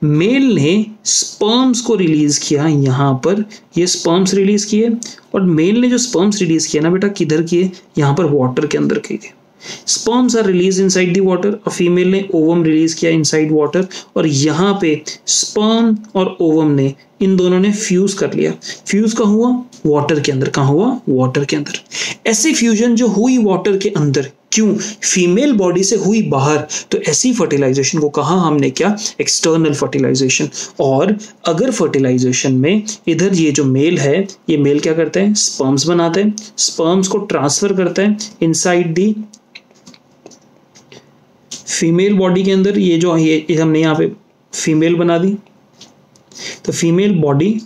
मेल ने स्पर्म्स को रिलीज किया, यहां पर ये स्पर्म्स रिलीज किए, और मेल ने जो स्पर्म्स रिलीज किया ना बेटा, किधर किए, यहां पर वाटर के अंदर किए। Sperms are release inside the water, और फीमेल ने ओवम रिलीज किया इनसाइड वाटर, और यहाँ पे स्पर्म और ओवम ने, इन दोनों ने फ्यूज कर लिया। फ्यूज कहाँ हुआ, वाटर के अंदर। कहाँ हुआ, वाटर के अंदर। ऐसी फ्यूजन जो हुई वाटर के अंदर, क्यों, फीमेल बॉडी से हुई बाहर, तो ऐसी फर्टिलाइजेशन को कहा हमने क्या, एक्सटर्नल फर्टिलाइजेशन। और अगर फर्टिलाइजेशन में इधर ये जो मेल है, ये मेल क्या करता है, स्पर्म्स बनाता है, स्पर्म्स को ट्रांसफर करता है इनसाइड दी फीमेल बॉडी के अंदर। ये जो ये हमने यहाँ पे फीमेल बना दी, तो फीमेल बॉडी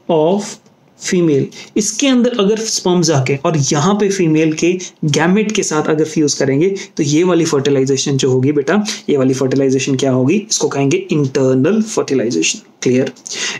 ऑफ फीमेल, इसके अंदर अगर स्पर्म जाके और यहाँ पे फीमेल के गैमेट के साथ अगर फ्यूज करेंगे तो ये वाली फर्टिलाइजेशन जो होगी बेटा, ये वाली फर्टिलाइजेशन क्या होगी, इसको कहेंगे इंटरनल फर्टिलाइजेशन। क्लियर।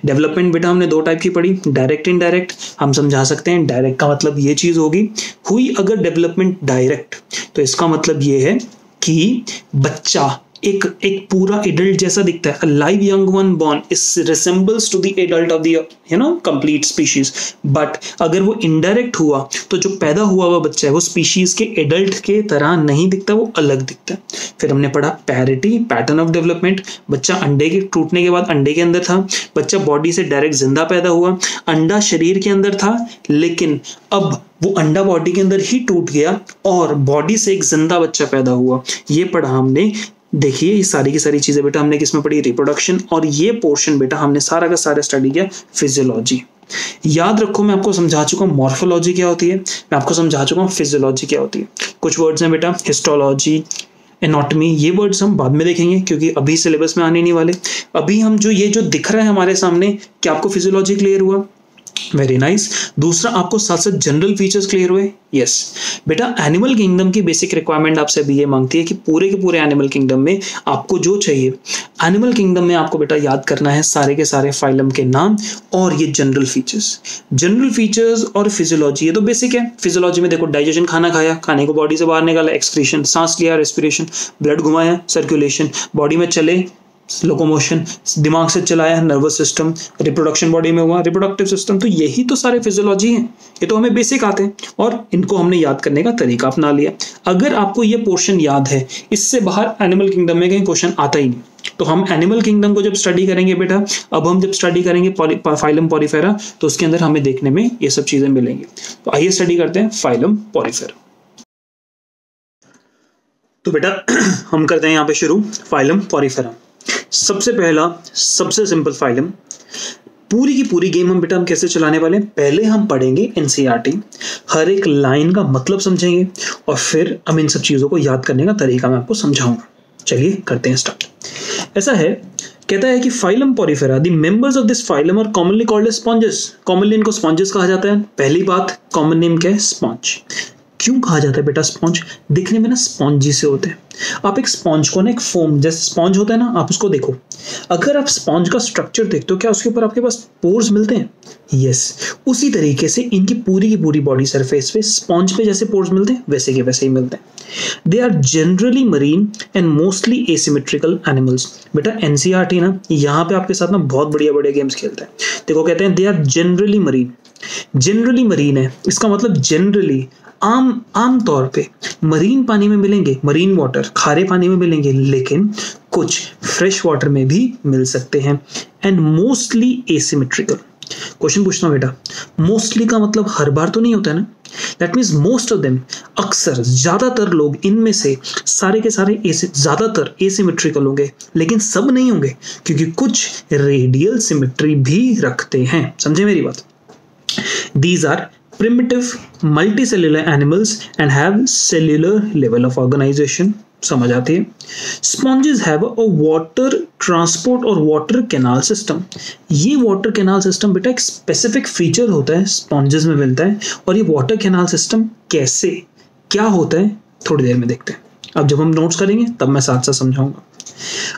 डेवलपमेंट बेटा हमने दो टाइप की पढ़ी, डायरेक्ट इनडायरेक्ट। हम समझा सकते हैं डायरेक्ट का मतलब ये चीज होगी, हुई अगर डेवलपमेंट डायरेक्ट तो इसका मतलब ये है कि बच्चा एक पूरा एडल्ट जैसा दिखता है। Live young one born is resembles to the adult of the complete species. But अगर वो इनडायरेक्ट हुआ तो जो पैदा हुआ हुआ बच्चा है वो स्पीशीज के एडल्ट के तरह नहीं दिखता, वो अलग दिखता है। फिर हमने पढ़ा पैरिटी, पैटर्न ऑफ डेवलपमेंट। बच्चा अंडे के टूटने के बाद अंडे के अंदर था, बच्चा बॉडी से डायरेक्ट जिंदा पैदा हुआ, अंडा शरीर के अंदर था, लेकिन अब वो अंडा बॉडी के अंदर ही टूट गया और बॉडी से एक जिंदा बच्चा पैदा हुआ। ये पढ़ा हमने। देखिए ये सारी की सारी चीजें बेटा हमने किसमें पढ़ी, रिप्रोडक्शन। और ये पोर्शन बेटा हमने सारा का सारा स्टडी किया फिजियोलॉजी। याद रखो मैं आपको समझा चुका हूँ मॉर्फोलॉजी क्या होती है, मैं आपको समझा चुका हूँ फिजियोलॉजी क्या होती है। कुछ वर्ड्स हैं बेटा, हिस्टोलॉजी, एनाटॉमी, ये वर्ड्स हम बाद में देखेंगे क्योंकि अभी सिलेबस में आने नहीं वाले। अभी हम ये जो दिख रहा है हमारे सामने, क्या आपको फिजियोलॉजी क्लियर हुआ? Very nice. दूसरा, आपको साथ साथ जनरल फीचर्स क्लियर हुए? यस बेटा, एनिमल किंगडम की बेसिक रिक्वायरमेंट आपसे अभी ये मांगती है कि पूरे के पूरे एनिमल किंगडम में आपको जो चाहिए, एनिमल किंगडम में आपको बेटा याद करना है सारे के सारे फाइलम के नाम और ये जनरल फीचर्स। जनरल फीचर्स और फिजियोलॉजी ये तो बेसिक है। फिजियोलॉजी में देखो, डाइजेशन, खाना खाया, खाने को बॉडी से बाहर निकाला, एक्सक्रीशन, सांस लिया, रेस्पिरेशन, ब्लड घुमाया, सर्कुलेशन, बॉडी में चले, लोकोमोशन, दिमाग से चलाया, नर्वस सिस्टम, रिप्रोडक्शन बॉडी में हुआ, रिप्रोडक्टिव सिस्टम। तो यही तो सारे फिजियोलॉजी हैं, ये तो हमें बेसिक आते हैं और इनको हमने याद करने का तरीका अपना लिया। अगर आपको ये पोर्शन याद है, इससे बाहर एनिमल किंगडम में कहीं क्वेश्चन आता ही नहीं। तो हम एनिमल किंगडम को जब स्टडी करेंगे बेटा, अब हम जब स्टडी करेंगे फाइलम पॉरीफेरा, तो उसके अंदर हमें देखने में ये सब चीजें मिलेंगी। तो आइए स्टडी करते हैं फाइलम पॉरीफेरा। तो बेटा हम करते हैं यहाँ पे शुरू फाइलम पॉरीफेरा। सबसे पहला, सबसे सिंपल फाइलम। पूरी की पूरी गेम हम बेटा हम कैसे चलाने वाले हैं, पहले हम पढ़ेंगे एनसीईआरटी, हर एक लाइन का मतलब समझेंगे और फिर हम इन सब चीजों को याद करने का तरीका मैं आपको समझाऊंगा। चलिए करते हैं स्टार्ट। ऐसा है, कहता है कि phylum porifera, the members of this phylum are commonly called as sponges. Commonly इनको स्पॉन्जेस कहा जाता है। पहली बात, कॉमन नेम क्या है, स्पॉन्ज। क्यों कहा जाता है बेटा स्पॉन्ज? दिखने में ना स्पॉन्जी से होते हैं। आप एक स्पॉन्ज को ना, एक फोम जैसे स्पॉन्ज होता है ना, आप उसको देखो। अगर आप स्पॉन्ज का स्ट्रक्चर देखते हो, क्या उसके ऊपर आपके पास पोर्स मिलते हैं? यस। उसी तरीके से इनकी पूरी की पूरी बॉडी सरफेस पे स्पॉन्ज पे जैसे पोर्स मिलते हैं, वैसे के वैसे ही मिलते हैं। They are generally marine and mostly asymmetrical animals. बेटा एनसीईआरटी ना यहाँ पे आपके साथ ना बहुत बढ़िया बढ़िया गेम्स खेलता है। देखो कहते हैं they are generally marine. Generally marine है, इसका मतलब जनरली आम तौर पे मरीन पानी में मिलेंगे, मरीन वाटर, खारे पानी में मिलेंगे, लेकिन कुछ फ्रेश वाटर में भी मिल सकते हैं। And mostly asymmetrical. क्वेश्चन पूछता हूं बेटा, मोस्टली का मतलब हर बार तो नहीं होता है ना। That means most of them, अक्सर ज्यादातर लोग इनमें से सारे के सारे ज्यादातर एसिमेट्रिकल होंगे, लेकिन सब नहीं होंगे क्योंकि कुछ रेडियल सिमेट्री भी रखते हैं। समझे मेरी बात? These are primitive multicellular animals and have cellular level of organization। समझ आती है? Sponges have a water transport और water canal system। ये water canal system बेटा एक specific feature होता है, sponges में मिलता है। और ये water canal system कैसे, क्या होता है, थोड़ी देर में देखते हैं। अब जब हम नोट्स करेंगे तब मैं साथ साथ समझाऊंगा।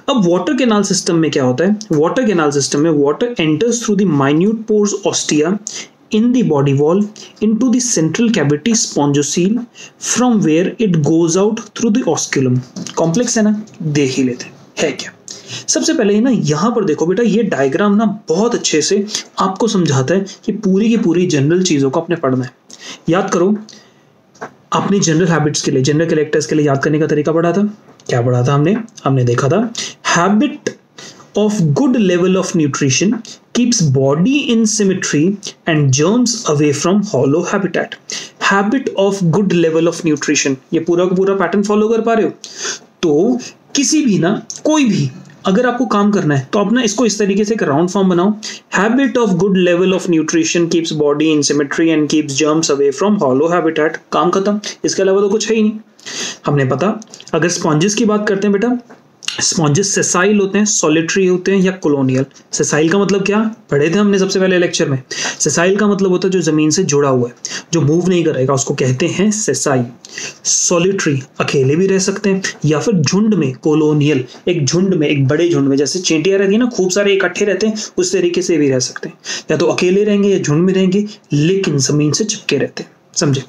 अब वाटर कैनाल सिस्टम में क्या होता है? वाटर कैनाल सिस्टम में water enters through the minute pores ostia in the body wall into the central cavity spongocoel from where it goes out through the osculum। Complex है ना, देख ही लेते हैं क्या। सबसे पहले ना यहाँ पर देखो बेटा, ये डायग्राम ना बहुत अच्छे से आपको समझाता है कि पूरी की पूरी जनरल चीजों को आपने पढ़ना है। याद करो, अपनी जनरल हैबिट्स के लिए, जनरल कैरेक्टर्स के लिए याद करने का तरीका पढ़ा था। क्या पढ़ा था हमने देखा था, habit of good level of nutrition keeps body in symmetry and germs away from hollow habitat। habit of good level of nutrition, ये पूरा का पूरा पैटर्न फॉलो कर पा रहे हो? तो किसी भी ना, कोई भी अगर आपको काम करना है तो आप ना इसको इस तरीके से एक राउंड फॉर्म बनाओ। Habit of good level of nutrition keeps body in symmetry and keeps germs away from hollow habitat. काम खत्म, इसके अलावा तो कुछ है ही नहीं। हमने पता, अगर स्पॉन्जेस की बात करते हैं बेटा, स्पॉन्जेस सेसाइल होते हैं, सॉलिटरी होते हैं या कॉलोनियल। सेसाइल का मतलब क्या पढ़े थे हमने सबसे पहले लेक्चर में। सेसाइल का मतलब होता है जो जमीन से जुड़ा हुआ है, जो मूव नहीं करेगा, उसको कहते हैं सेसाइल। सॉलिटरी अकेले भी रह सकते हैं या फिर झुंड में, कॉलोनियल एक झुंड में, एक बड़े झुंड में, जैसे चींटियां रहती है ना, खूब सारे इकट्ठे रहते हैं, उस तरीके से भी रह सकते हैं। या तो अकेले रहेंगे या झुंड में रहेंगे, लेकिन जमीन से चिपके रहते हैं। समझे।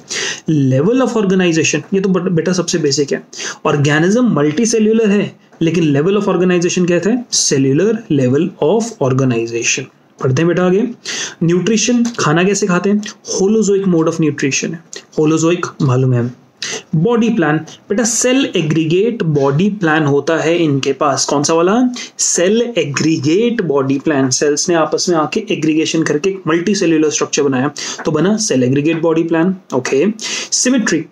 लेवल ऑफ ऑर्गेनाइजेशन, ये तो बेटा सबसे बेसिक है। ऑर्गेनिज्म मल्टी सेल्यूलर है, लेकिन लेवल ऑफ ऑर्गेनाइजेशन क्या है? Cellular level of organization. पढ़ते हैं बेटा आगे। न्यूट्रिशन, खाना कैसे खाते हैं? होलोजोइक मोड ऑफ न्यूट्रिशन है। होलोजोइक मालूम है। बॉडी प्लान, बेटा सेल एग्रीगेट बॉडी प्लान होता है इनके पास। कौन सा वाला? Cell aggregate body plan. Cells ने आपस में आके एग्रीगेशन करके एक मल्टी सेल्यूलर स्ट्रक्चर बनाया, तो बना cell aggregate body plan. Okay. Symmetry,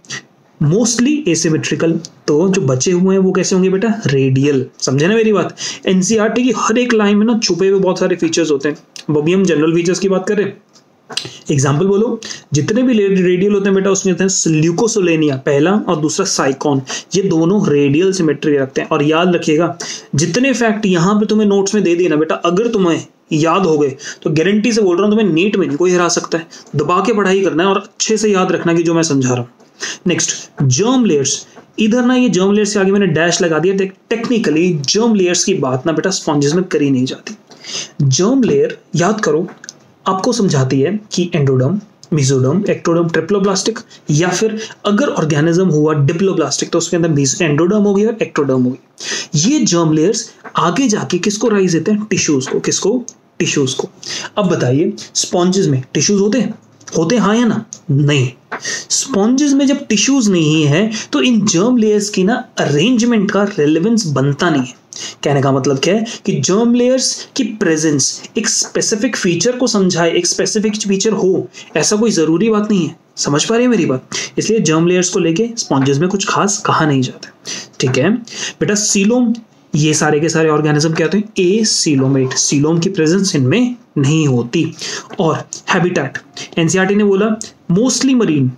mostly asymmetrical, तो जो बचे हुए हैं वो कैसे होंगे बेटा? रेडियल। समझे ना मेरी बात। एनसीईआरटी की हर एक लाइन में ना छुपे हुए बहुत सारे फीचर्स होते हैं, वो भी हम जनरल फीचर्स की बात कर रहे हैं। एग्जाम्पल बोलो। जितने भी रेडियल होते हैं बेटा, उसमें होते हैं ल्यूकोसोलेनिया पहला और दूसरा साइकॉन, ये दोनों रेडियल सिमेट्री रखते हैं। और याद रखिएगा, जितने फैक्ट यहाँ पे तुम्हें नोट्स में दे दिए ना बेटा, अगर तुम्हें याद हो गए तो गारंटी से बोल रहा हूँ तुम्हें नीट में नहीं कोई हरा सकता है। दबा के पढ़ाई करना है और अच्छे से याद रखना कि जो मैं समझा रहा हूँ। Next, germ layers. इधर ना ये जर्म लेयर्स के आगे मैंने डैश लगा दिया। टेक्निकली जर्म लेयर्स की बात ना बेटा स्पॉन्जेस में करी नहीं जाती। जर्म लेयर याद करो, आपको समझाती है कि एंडोडर्म, मेसोडर्म, एक्टोडर्म, ट्रिप्लोब्लास्टिक, या फिर अगर ऑर्गेनिज्म हुआ डिप्लोब्लास्टिक तो उसके अंदर एंडोडर्म हो गया और एक्टोडर्म हो गई। ये जर्म लेयर्स आगे जाके किसको राइज देते हैं? टिश्यूज को। किसको? टिश्यूज को। अब बताइए, स्पॉन्जेस में टिश्यूज होते हैं? होते हाँ या ना? नहीं। स्पॉन्जेस में जब टिश्यूज नहीं है तो इन जर्म लेयर्स की ना अरेंजमेंट का रेलेवेंस बनता नहीं है। कहने का मतलब क्या है कि जर्म लेयर्स की प्रेजेंस एक स्पेसिफिक फीचर को समझाए, एक स्पेसिफिक फीचर हो, ऐसा कोई जरूरी बात नहीं है। समझ पा रहे हैं मेरी बात? इसलिए जर्म लेयर्स को लेके स्पॉन्जेस में कुछ खास कहा नहीं जाता। ठीक है बेटा। सीलोम, ये सारे के सारे ऑर्गेनिज्म क्या होते हैं? ए सीलोमेट। सीलोम की प्रेजेंस इनमें नहीं होती। और हैबिटेट, एनसीईआरटी ने बोला मोस्टली मरीन,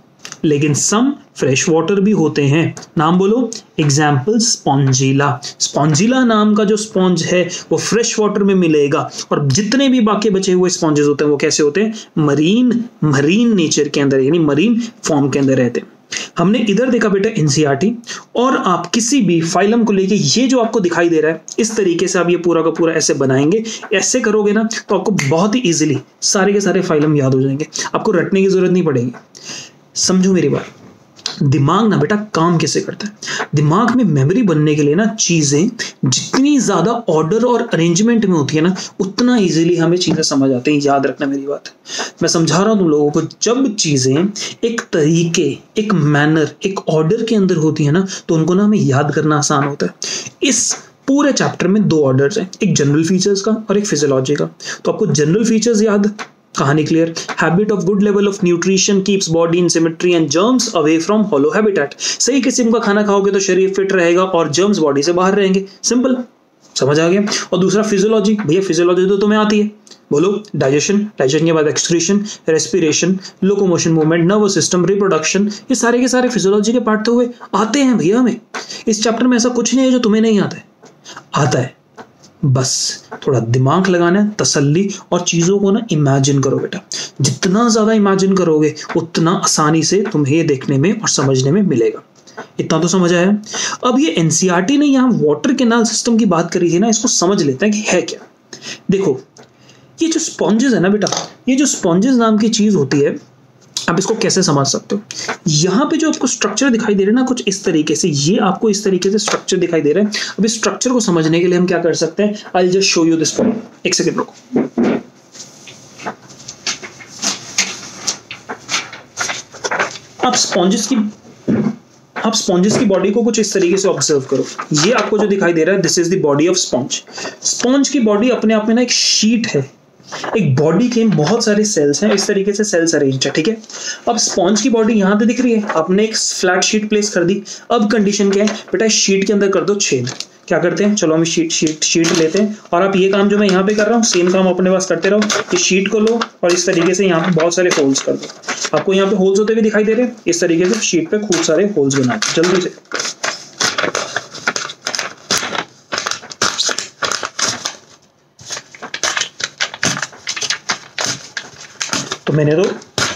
लेकिन सम फ्रेश वाटर भी होते हैं। नाम बोलो। Example Spongilla. स्पॉन्जिला नाम का जो स्पॉन्ज है वो फ्रेश वाटर में मिलेगा, और जितने भी बाकी बचे हुए स्पॉन्जेस होते हैं वो कैसे होते हैं? मरीन नेचर के अंदर, यानी मरीन फॉर्म के अंदर रहते हैं। हमने इधर देखा बेटा एनसीईआरटी, और आप किसी भी फाइलम को लेके ये जो आपको दिखाई दे रहा है इस तरीके से आप ये पूरा का पूरा ऐसे बनाएंगे। ऐसे करोगे ना तो आपको बहुत ही इजीली सारे के सारे फाइलम याद हो जाएंगे, आपको रटने की जरूरत नहीं पड़ेगी। समझो मेरी बात। दिमाग ना बेटा काम कैसे करता है? दिमाग में मेमोरी बनने के लिए ना चीजें जितनी ज्यादा ऑर्डर और अरेंजमेंट में होती है ना, उतना इजीली हमें चीजें समझ आती हैं। याद रखना मेरी बात। मैं समझा रहा हूं तुम लोगों को, जब चीजें एक तरीके, एक मैनर, एक ऑर्डर के अंदर होती है ना, तो उनको ना हमें याद करना आसान होता है। इस पूरे चैप्टर में दो ऑर्डर्स हैं, एक जनरल फीचर्स का और एक फिजियोलॉजी का। तो आपको जनरल फीचर्स याद, कहानी clear. Habit of good level of nutrition keeps body in symmetry and germs away from hollow habitat. सही किस्म का खाना खाओगे तो शरीर फिट रहेगा और जर्म्स बॉडी से बाहर रहेंगे। सिंपल, समझ आ गया। और दूसरा फिजियोलॉजी। भैया फिजियोलॉजी तो तुम्हें आती है, बोलो। डाइजेशन, डाइजेशन के बाद excretion, respiration, locomotion, movement, nervous system, reproduction, ये सारे के सारे फिजियोलॉजी के पार्ट तो हुए, आते हैं भैया हमें। इस चैप्टर में ऐसा कुछ नहीं है जो तुम्हें नहीं आता है, आता है। बस थोड़ा दिमाग लगाना है, तसल्ली, और चीजों को ना इमेजिन करो बेटा। जितना ज्यादा इमेजिन करोगे उतना आसानी से तुम्हें ये देखने में और समझने में मिलेगा। इतना तो समझ आया। अब ये एनसीईआरटी ने यहाँ वाटर कैनाल सिस्टम की बात करी थी ना, इसको समझ लेते हैं कि है क्या। देखो ये जो स्पॉन्जेस है ना बेटा, ये जो स्पॉन्जेस नाम की चीज होती है, आप इसको कैसे समझ सकते हो? यहाँ पे जो आपको स्ट्रक्चर दिखाई दे रहा है ना, कुछ इस तरीके से, ये आपको इस तरीके से स्ट्रक्चर दिखाई दे रहा है। अब इस स्ट्रक्चर को समझने के लिए हम क्या कर सकते हैं? I will just show you this form. एक सेकंड रुको। आप स्पॉन्जेस की बॉडी को कुछ इस तरीके से ऑब्जर्व करो। ये आपको जो दिखाई दे रहा है, this is the body of sponge. Sponge की बॉडी अपने आप में ना एक शीट है, एक बॉडी के बहुत सारे सेल्स हैं, इस तरीके से सेल्स अरेंज है। ठीक है। अब स्पॉन्ज की बॉडी यहां पे दिख रही है, आपने एक फ्लैट शीट प्लेस कर दी। अब कंडीशन क्या है बेटा? शीट के अंदर कर दो छेद। क्या करते हैं? चलो हम शीट लेते हैं, और आप ये काम जो मैं यहाँ पे कर रहा हूँ सेम काम अपने पास करते रहो। इस शीट को लो और इस तरीके से यहाँ पे बहुत सारे होल्स कर दो। आपको यहाँ पे होल्स होते हुए दिखाई दे रहे हैं, इस तरीके से शीट पे खूब सारे होल्स बना दो जल्दी से। तो मैंने तो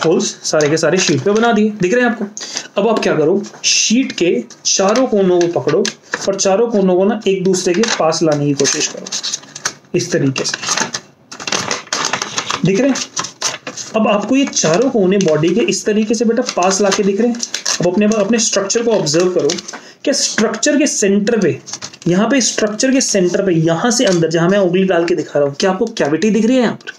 होल्स सारे के सारे शीट पे बना दिए, दिख रहे हैं आपको। अब आप क्या करो, शीट के चारों कोनों को पकड़ो और चारों कोनों को ना एक दूसरे के पास लाने की कोशिश करो, इस तरीके से, दिख रहे हैं। अब आपको ये चारों कोने बॉडी के इस तरीके से बेटा पास लाके दिख रहे हैं। अब अपने स्ट्रक्चर को ऑब्जर्व करो, क्या स्ट्रक्चर के सेंटर पे, यहाँ पे स्ट्रक्चर के सेंटर पे, यहां से अंदर जहां मैं उंगली डाल के दिखा रहा हूं, क्या आपको कैविटी दिख रही है यहाँ पर?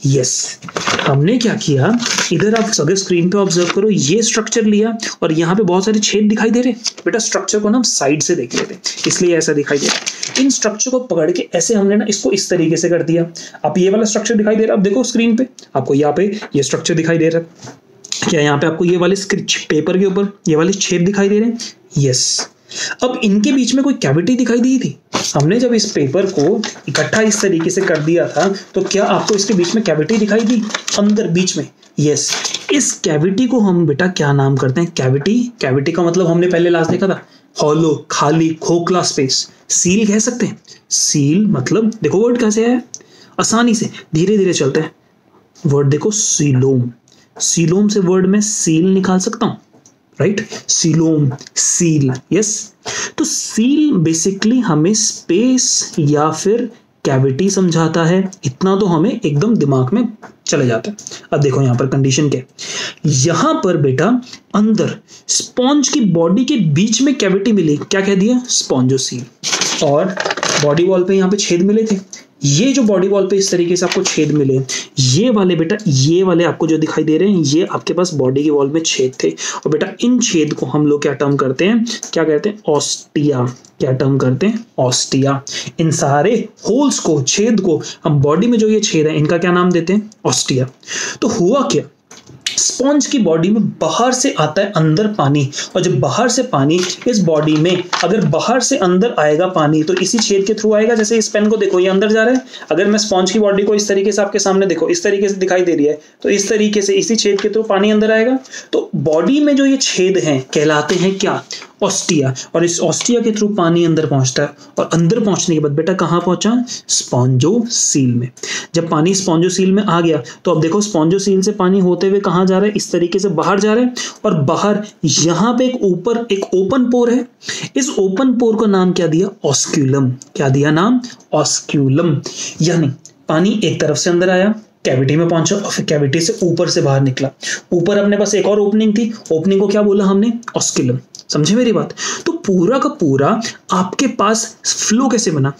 यस, हमने क्या किया, इधर आप अगर स्क्रीन पे ऑब्जर्व करो, ये स्ट्रक्चर लिया और यहाँ पे बहुत सारे छेद दिखाई दे रहे हैं। बेटा स्ट्रक्चर को ना हम साइड से देख लेते हैं, इसलिए ऐसा दिखाई दे रहा है। इन स्ट्रक्चर को पकड़ के ऐसे हमने ना इसको इस तरीके से कर दिया। अब ये वाला स्ट्रक्चर दिखाई दे रहा है, अब देखो स्क्रीन पे आपको यहाँ पे ये स्ट्रक्चर दिखाई दे रहा है। क्या यहाँ पे आपको ये वाले पेपर के ऊपर ये वाले छेद दिखाई दे रहे हैं? यस। अब इनके बीच में कोई कैविटी दिखाई दी थी? हमने जब इस पेपर को इकट्ठा इस तरीके से कर दिया था तो क्या आपको इसके बीच में कैविटी दिखाई दी अंदर बीच में? यस। इस कैविटी को हम बेटा क्या नाम करते हैं? कैविटी। कैविटी का मतलब हमने पहले लास्ट देखा था, हॉलो, खाली, खोखला स्पेस। सील कह सकते हैं। सील मतलब देखो वर्ड कैसे है, आसानी से धीरे धीरे चलते हैं। वर्ड देखो सीलोम, सीलोम से वर्ड में सील निकाल सकता हूं, राइट? Coelom, seal, yes. तो सील बेसिकली हमें स्पेस या फिर कैविटी समझाता है, इतना तो हमें एकदम दिमाग में चले जाता है। अब देखो यहाँ पर कंडीशन क्या है, यहां पर बेटा अंदर स्पॉन्ज की बॉडी के बीच में कैविटी मिली, क्या कह दिया? स्पॉन्जोसील। और बॉडी वॉल पे यहाँ पे छेद मिले थे, ये जो बॉडी वॉल पे इस तरीके से आपको छेद मिले, ये वाले बेटा, ये वाले आपको जो दिखाई दे रहे हैं, ये आपके पास बॉडी की वॉल में छेद थे। और बेटा इन छेद को हम लोग क्या टर्म करते हैं? क्या कहते हैं? ऑस्टिया। क्या टर्म करते हैं? ऑस्टिया। इन सारे होल्स को, छेद को, हम बॉडी में जो ये छेद है इनका क्या नाम देते हैं? ऑस्टिया। तो हुआ क्या, स्पॉन्ज की बॉडी में बाहर से आता है अंदर पानी, और जब बाहर से पानी इस बॉडी में, अगर बाहर से अंदर आएगा पानी तो इसी छेद के थ्रू आएगा। जैसे इस पेन को देखो, ये अंदर जा रहा है, अगर मैं स्पॉन्ज की बॉडी को इस तरीके से आपके सामने देखो, इस तरीके से दिखाई दे रही है, तो इस तरीके से इसी छेद के थ्रू पानी अंदर आएगा। तो बॉडी में जो ये छेद हैं कहलाते हैं क्या? ऑस्टिया। और इस ऑस्टिया के थ्रू पानी अंदर पहुंचता है, और अंदर पहुंचने के बाद बेटा कहां पहुंचा? स्पॉन्जोसील में। जब पानी स्पॉन्जोसील में आ गया तो अब देखो स्पॉन्जोसील से पानी होते हुए कहां जा रहा है? इस तरीके से बाहर जा रहा है, और बाहर यहां पे एक ऊपर एक ओपन पोर है। इस ओपन पोर का नाम क्या दिया? ऑस्क्यूलम। क्या दिया नाम? ऑस्क्यूलम। यानी पानी एक तरफ से अंदर आया, कैविटी में पहुंचा, और फिर कैविटी से ऊपर से बाहर निकला। ऊपर अपने पास एक और ओपनिंग थी, ओपनिंग को क्या बोला हमने? ऑस्क्यूलम। समझे मेरी बात? तो पूरा का पूरा आपके पास फ्लो कैसे बना?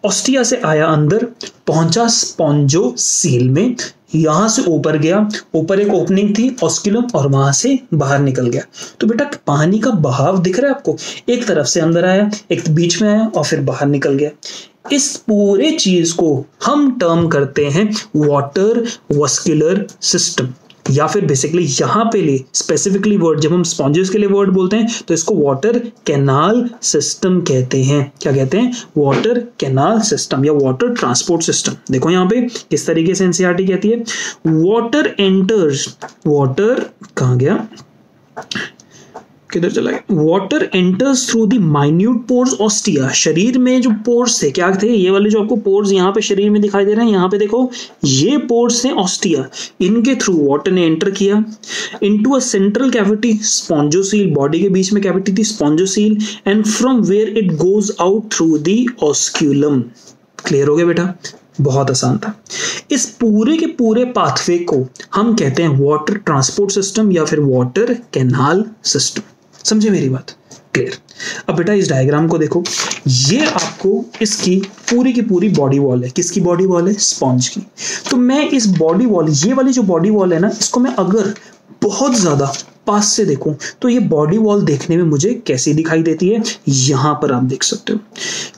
ऑस्टिया से आया अंदर, पहुंचा स्पॉन्जोसील में, यहां से ऊपर गया, ऊपर एक ओपनिंग थी ऑस्क्यूलम, और वहां से बाहर निकल गया। तो बेटा पानी का बहाव दिख रहा है आपको, एक तरफ से अंदर आया, एक बीच में आया, और फिर बाहर निकल गया। इस पूरे चीज को हम टर्म करते हैं वाटर वस्कुलर सिस्टम, या फिर बेसिकली यहां पे ले स्पेसिफिकली वर्ड, जब हम स्पॉन्जेस के लिए वर्ड बोलते हैं तो इसको वाटर कैनाल सिस्टम कहते हैं। क्या कहते हैं? वाटर कैनाल सिस्टम या वाटर ट्रांसपोर्ट सिस्टम। देखो यहाँ पे किस तरीके से एनसीईआरटी कहती है, वाटर एंटर्स, वाटर कहां गया, किधर चला गया? Water enters through the minute pores ostia. शरीर में जो पोर्स थे क्या थे? ये वाले जो आपको पोर्स यहाँ पे शरीर में दिखाई दे रहे हैं, यहाँ पे देखो ये पोर्स थे ऑस्टिया, इनके थ्रू वाटर ने एंटर किया into a central cavity spongocoel. Body के बीच में कैविटी थी spongocoel, and from where it goes out through the osculum. Clear हो गया बेटा? बहुत आसान था। इस पूरे के पूरे पाथवे को हम कहते हैं वाटर ट्रांसपोर्ट सिस्टम या फिर वाटर कैनाल सिस्टम। समझे मेरी बात? क्लियर। अब बेटा इस डायग्राम को देखो, ये आपको इसकी पूरी की पूरी बॉडी वॉल है। किसकी बॉडी वॉल है? स्पॉन्ज की। तो मैं इस बॉडी वॉल, ये वाली जो बॉडी वॉल है ना, इसको मैं अगर बहुत ज्यादा पास से देखूं तो ये बॉडी वॉल देखने में मुझे कैसी दिखाई देती है? यहां पर आप देख सकते हो।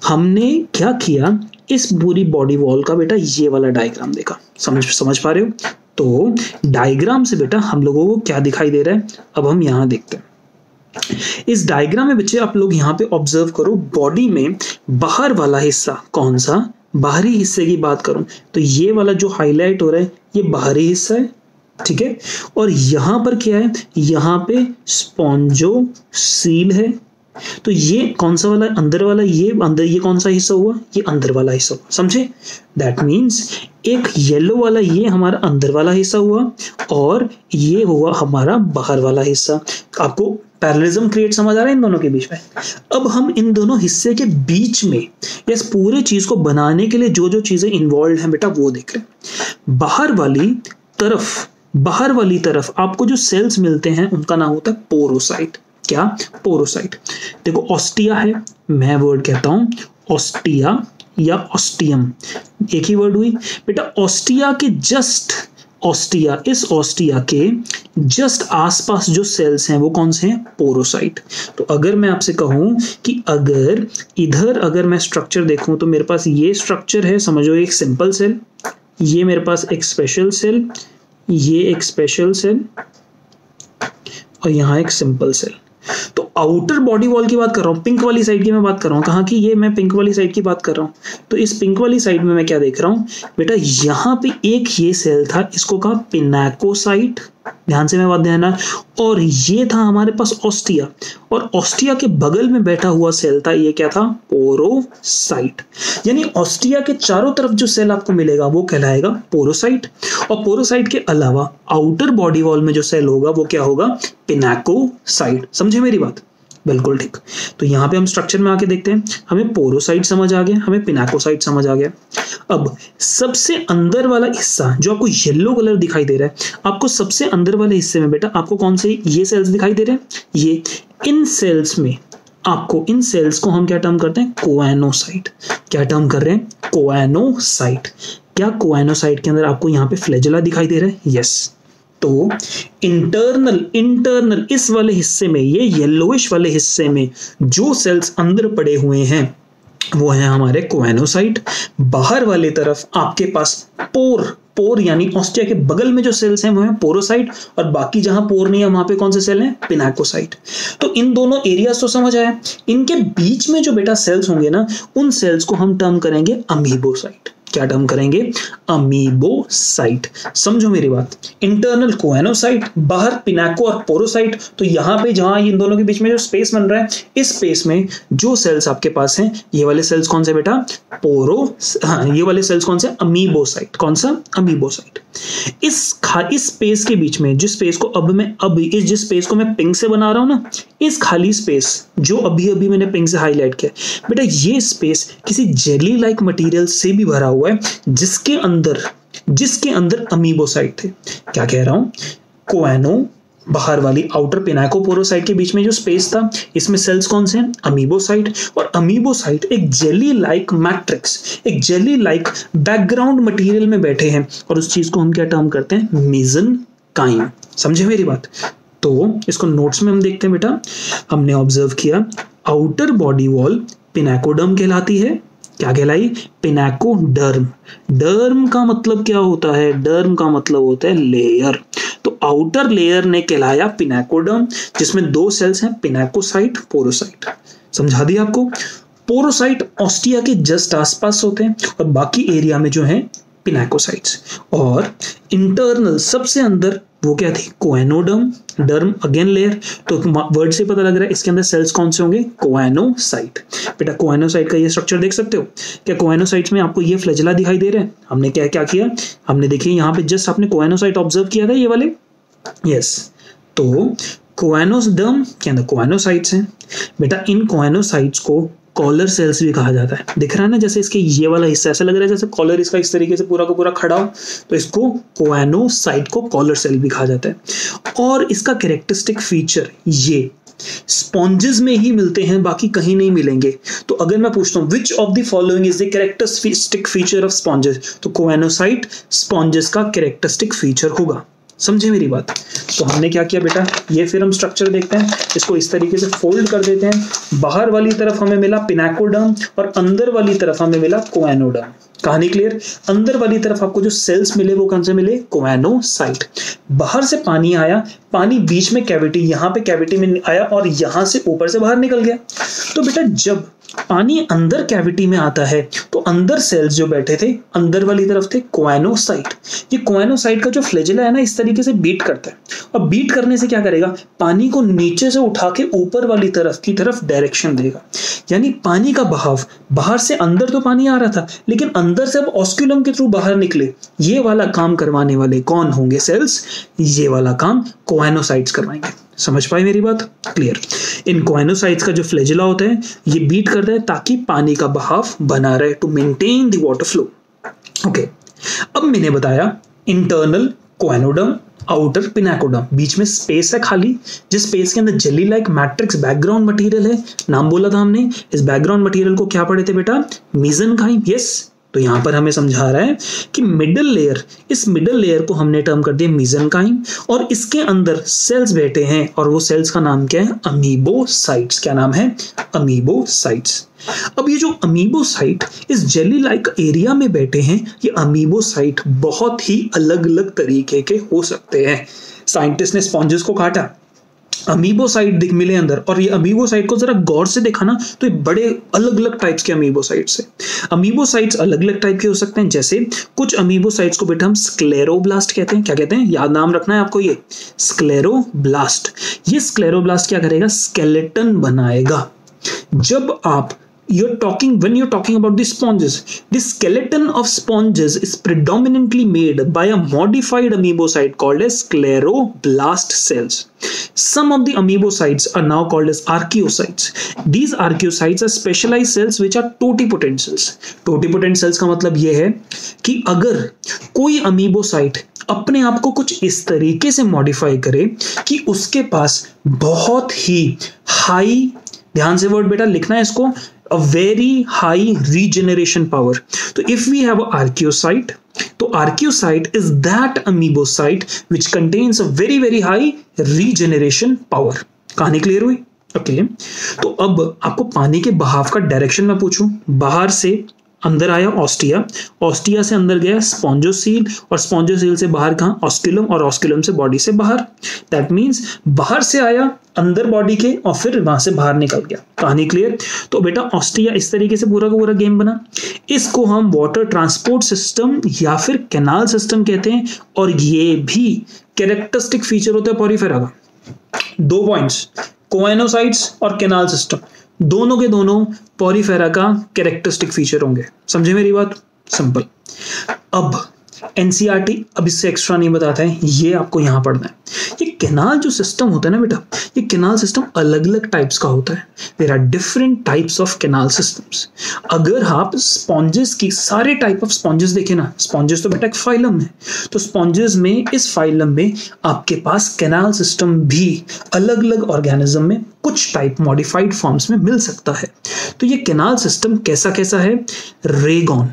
हमने क्या किया, इस पूरी बॉडी वॉल का बेटा ये वाला डायग्राम देखा। समझ पा रहे हो? तो डायग्राम से बेटा हम लोगों को क्या दिखाई दे रहा है, अब हम यहां देखते हैं। इस डायग्राम में बच्चे आप लोग यहाँ पे ऑब्जर्व करो, बॉडी में बाहर वाला हिस्सा कौन सा? बाहरी हिस्से की बात करूं तो ये वाला जो हाईलाइट हो रहा है ये बाहरी हिस्सा है, ठीक है। और यहां पर क्या है? यहां पे स्पॉन्जोसील है, तो ये कौन सा वाला अंदर वाला, ये अंदर, ये कौन सा हिस्सा हुआ, ये अंदर वाला हिस्सा हुआ, समझे। दैट मीन्स एक येलो वाला ये हमारा अंदर वाला हिस्सा हुआ और ये हुआ हमारा बाहर वाला हिस्सा। आपको पैरेललिज्म क्रिएट समझ आ रहा है इन दोनों के बीच में। अब हम इन दोनों हिस्से के बीच में इस पूरे चीज को बनाने के लिए जो जो चीजें इन्वॉल्व हैं बेटा वो देख रहे हैं। बाहर वाली तरफ आपको जो सेल्स मिलते हैं उनका नाम होता है पोरोसाइट। क्या? पोरोसाइट। देखो ऑस्टिया है, मैं वर्ड कहता हूं ऑस्टिया या ऑस्टियम, एक ही वर्ड हुई बेटा। ऑस्टिया के जस्ट, ऑस्टिया, इस ऑस्टिया के जस्ट आसपास जो सेल्स हैं वो कौन से हैं? पोरोसाइट। तो अगर मैं आपसे कहूं कि अगर इधर अगर मैं स्ट्रक्चर देखूं तो मेरे पास ये स्ट्रक्चर है, समझो एक सिंपल सेल, ये मेरे पास एक स्पेशल सेल, ये एक स्पेशल सेल और यहां एक सिंपल सेल। तो आउटर बॉडी वॉल की बात कर रहा हूं, पिंक वाली साइड की मैं बात कर रहा हूं। कहां की? ये मैं पिंक वाली साइड की बात कर रहा हूं। तो इस पिंक वाली साइड में मैं क्या देख रहा हूं बेटा, यहां पे एक ये सेल था, इसको कहा पिनाकोसाइट, ध्यान से मैं बात देना। और ये था हमारे पास ऑस्टिया, और ऑस्टिया के बगल में बैठा हुआ सेल था, ये क्या था? पोरोसाइट। यानी ऑस्टिया के चारों तरफ जो सेल आपको मिलेगा वो कहलाएगा पोरोसाइट, और पोरोसाइट के अलावा आउटर बॉडी वॉल में जो सेल होगा वो क्या होगा? पिनाकोसाइट। समझे मेरी बात? बिल्कुल ठीक। तो यहां पे हम स्ट्रक्चर में आके देखते हैं, हमें पोरोसाइट समझ आ गया, हमें पिनाकोसाइट समझ आ गया। अब सबसे अंदर वाला हिस्सा जो आपको येलो कलर दिखाई दे रहा है, आपको सबसे अंदर वाले हिस्से में बेटा आपको कौन से ये सेल्स दिखाई दे रहे हैं? ये, इन सेल्स में आपको, इन सेल्स को हम क्या टर्म करते हैं? कोएनोसाइट। क्या टर्म कर रहे हैं? कोएनोसाइट। क्या कोएनोसाइट के अंदर आपको यहाँ पे फ्लैजेला दिखाई दे रहा है? यस। तो इंटरनल इस वाले हिस्से में, ये येलोइश वाले हिस्से में जो सेल्स अंदर पड़े हुए हैं वो है हमारे कोएनोसाइट। बाहर वाले तरफ आपके पास पोर यानी ऑस्टिया के बगल में जो सेल्स हैं वो है पोरोसाइट, और बाकी जहां पोर नहीं है वहां पे कौन से सेल हैं? पिनाकोसाइट। तो इन दोनों एरियाज तो समझ आया। इनके बीच में जो बेटा सेल्स होंगे ना, उन सेल्स को हम टर्म करेंगे अमीबोसाइट। क्या टर्म करेंगे? अमीबोसाइट। समझो मेरी बात। इंटरनल कोएनोसाइट, बाहर पिनाको और पोरोसाइट। तो यहां पे जहां इन दोनों के बीच में जो स्पेस बन रहा है, इस स्पेस में जो सेल्स आपके पास हैं, ये वाले सेल्स कौन से बेटा? ये वाले सेल्स कौन से? अमीबोसाइट। कौन सा? अमीबोसाइट। इस स्पेस के बीच में, जिस स्पेस को जिस स्पेस को मैं पिंक से बना रहा हूं ना, इस खाली स्पेस जो अभी मैंने पिंक से हाईलाइट किया बेटा, ये स्पेस किसी जेली लाइक मटेरियल से भी भरा हुआ है, जिसके अंदर अमीबोसाइट थे। क्या कह रहा हूं? कोएनो, बाहर वाली आउटर पिनाकोपोरोसाइट के बीच में जो स्पेस था, इसमें सेल्स कौन से हैं? अमीबोसाइट। और अमीबोसाइट एक जेली लाइक मैट्रिक्स, एक जेली लाइक बैकग्राउंड मटेरियल में बैठे हैं, और उस चीज को हम क्या टर्म करते हैं? मेसेनकाइम। समझे मेरी बात? तो इसको नोट्स में हम देखते हैं बेटा। हमने ऑब्जर्व किया आउटर बॉडी वॉल पिनाकोडर्म कहलाती है। क्या कहलाई? पिनाकोडर्म। डर्म का मतलब क्या होता है? डर्म का मतलब होता है लेयर। तो आउटर लेयर ने कहलाया पिनाकोडर्म, जिसमें दो सेल्स हैं, पिनाकोसाइट, पोरोसाइट। समझा दिया आपको? पोरोसाइट ऑस्टिया के जस्ट आसपास होते हैं, और बाकी एरिया में जो है पिनाकोसाइट्स। और इंटरनल सबसे अंदर वो क्या थी? कोएनोडर्म। डर्म अगेन लेयर। तो वर्ड से पता लग रहा है इसके अंदर सेल्स कौन से होंगे? कोएनोसाइट। बेटा कोएनोसाइट का ये स्ट्रक्चर देख सकते हो क्या? कोएनोसाइट्स में आपको ये फ्लैजेला दिखाई दे रहे हैं। हमने क्या क्या किया? हमने देखिए यहाँ पे जस्ट आपने कोएनोसाइट ऑब्जर्व किया था, ये वाले। यस। तो कोएनोडर्म के अंदर कोएनोसाइट्स हैं बेटा। इन कोएनोसाइट्स को कॉलर सेल्स भी कहा जाता है। दिख रहा है ना, जैसे इसके ये वाला हिस्सा ऐसा लग रहा है जैसे कॉलर इसका इस तरीके से पूरा का पूरा खड़ा हो, तो इसको कोएनोसाइट को कॉलर सेल भी कहा जाता है। और इसका कैरेक्टरिस्टिक फीचर ये स्पॉन्जेस में ही मिलते हैं, बाकी कहीं नहीं मिलेंगे। तो अगर मैं पूछता हूं which of the following is the characteristic feature of sponges, तो कोएनोसाइट स्पॉन्जेस का कैरेक्टरिस्टिक फीचर होगा। समझे मेरी बात? तो हमने क्या किया बेटा, ये फिर हम स्ट्रक्चर देखते हैं, इसको इस तरीके से फोल्ड कर देते हैं। बाहर वाली तरफ हमें मिला पिनाकोडर्म और अंदर वाली तरफ हमें मिला कोएनोडर्म। कहानी क्लियर? अंदर वाली तरफ आपको जो सेल्स मिले वो कौन से मिले? कोएनोसाइट। बाहर से पानी आया, पानी बीच में कैविटी, यहाँ पे कैविटी में आया और यहाँ से ऊपर से बाहर निकल गया। तो बेटा जब पानी अंदर कैविटी में आता है तो अंदर सेल्स जो बैठे थे अंदर वाली तरफ थे कोएनोसाइट। ये कोएनोसाइट का जो फ्लैजेला है ना इस तरीके से बीट करता है, और बीट करने से क्या करेगा, पानी को नीचे से उठा के ऊपर वाली तरफ की तरफ डायरेक्शन देगा। यानी पानी का बहाव, बाहर से अंदर तो पानी आ रहा था लेकिन अंदर से अब ऑस्क्यूलम के थ्रू बाहर निकले, ये वाला काम करवाने वाले कौन होंगे, सेल्स। ये वाला काम कोएनोसाइट्स करवाएंगे। समझ पाए मेरी बात, क्लियर। इन कोएनोसाइट्स का जो फ्लैजेला होता है ये बीट करता है ताकि पानी का बहाव बना रहे, to maintain the water flow. Okay, अब मैंने बताया इंटरनल कोएनोडर्म, आउटर पिनाकोडर्म, बीच में स्पेस है खाली, जिस स्पेस के अंदर jelly like matrix background material है। नाम बोला था हमने, इस बैकग्राउंड मटेरियल को क्या पढ़े थे बेटा, मेसेनकाइम। यस, तो यहां पर हमें समझा रहा है कि मिडिल लेयर, इस मिडिल लेयर को हमने टर्म कर दिया मेसेनकाइम, और इसके अंदर सेल्स बैठे हैं और वो सेल्स का नाम क्या है, अमीबोसाइट्स। क्या नाम है, अमीबोसाइट्स। अब ये जो अमीबोसाइट इस जेली लाइक एरिया में बैठे हैं, ये अमीबोसाइट बहुत ही अलग अलग तरीके के हो सकते हैं। साइंटिस्ट ने स्पॉन्जेस को काटा, अमीबोसाइट दिख मिले अंदर, और ये अमीबोसाइट को जरा गौर से देखा ना तो ये बड़े अलग अलग टाइप्स के अमीबोसाइट्स है। अमीबोसाइट्स अलग अलग टाइप के हो सकते हैं, जैसे कुछ अमीबोसाइट्स को बेटा हम स्क्लेरोब्लास्ट कहते हैं। क्या कहते हैं, याद नाम रखना है आपको, ये स्क्लेरोब्लास्ट। ये स्क्लेरोब्लास्ट क्या करेगा, स्केलेटन बनाएगा। जब आप when you're talking about the sponges, the skeleton of sponges is predominantly made by a modified amoebocyte called as scleroblast cells. Some of the amoebocytes are now called as archaeocytes. These archaeocytes are specialized cells which are totipotent cells. Totipotent cells का मतलब यह है कि अगर कोई amoebocyte अपने आप को कुछ इस तरीके से मॉडिफाई करे कि उसके पास बहुत ही हाई, ध्यान से वर्ड बेटा लिखना है इसको, a very high regeneration power. So if we have an archaeocyte, तो archaeocyte is that amoebocyte which contains a very very high regeneration power. कहानी क्लियर हुई? ओके, तो अब आपको पानी के बहाव का डायरेक्शन में पूछूं, बाहर से अंदर आया ऑस्टिया, ऑस्टिया से अंदर गया स्पॉन्जोसील, और स्पॉन्जोसील से बाहर कहां, ऑस्क्यूलम, और ऑस्क्यूलम से बॉडी से बाहर। दैट मींस बाहर से आया अंदर बॉडी के और फिर वहां से बाहर निकल गया। कहानी क्लियर? तो बेटा ऑस्टिया इस तरीके से पूरा का पूरा गेम बना। इसको हम वाटर ट्रांसपोर्ट सिस्टम या फिर कैनाल सिस्टम कहते हैं, और ये भी कैरेक्टरिस्टिक फीचर होता है पॉरीफेरा का। 2 पॉइंट्स, कोएनोसाइट्स और कैनाल सिस्टम, दोनों के दोनों पॉरीफेरा का कैरेक्टरिस्टिक फीचर होंगे। समझे मेरी बात? सिंपल। अब एनसीईआरटी अब इससे एक्स्ट्रा नहीं बताता है, ये आपको यहां पढ़ना है। ये कैनाल जो सिस्टम होता है ना बेटा, ये कैनाल सिस्टम अलग अलग टाइप्स का होता है। There are different types of canal systems. अगर आप स्पॉन्जेस की सारे टाइप ऑफ स्पॉन्जेस देखें ना, स्पॉन्जेस तो बेटा एक फाइलम है, तो स्पॉन्जेस में, इस फाइलम में आपके पास कैनाल सिस्टम भी अलग अलग ऑर्गेनिज्म में कुछ टाइप मॉडिफाइड फॉर्म्स में मिल सकता है। तो ये कैनाल सिस्टम कैसा कैसा है, रेगॉन,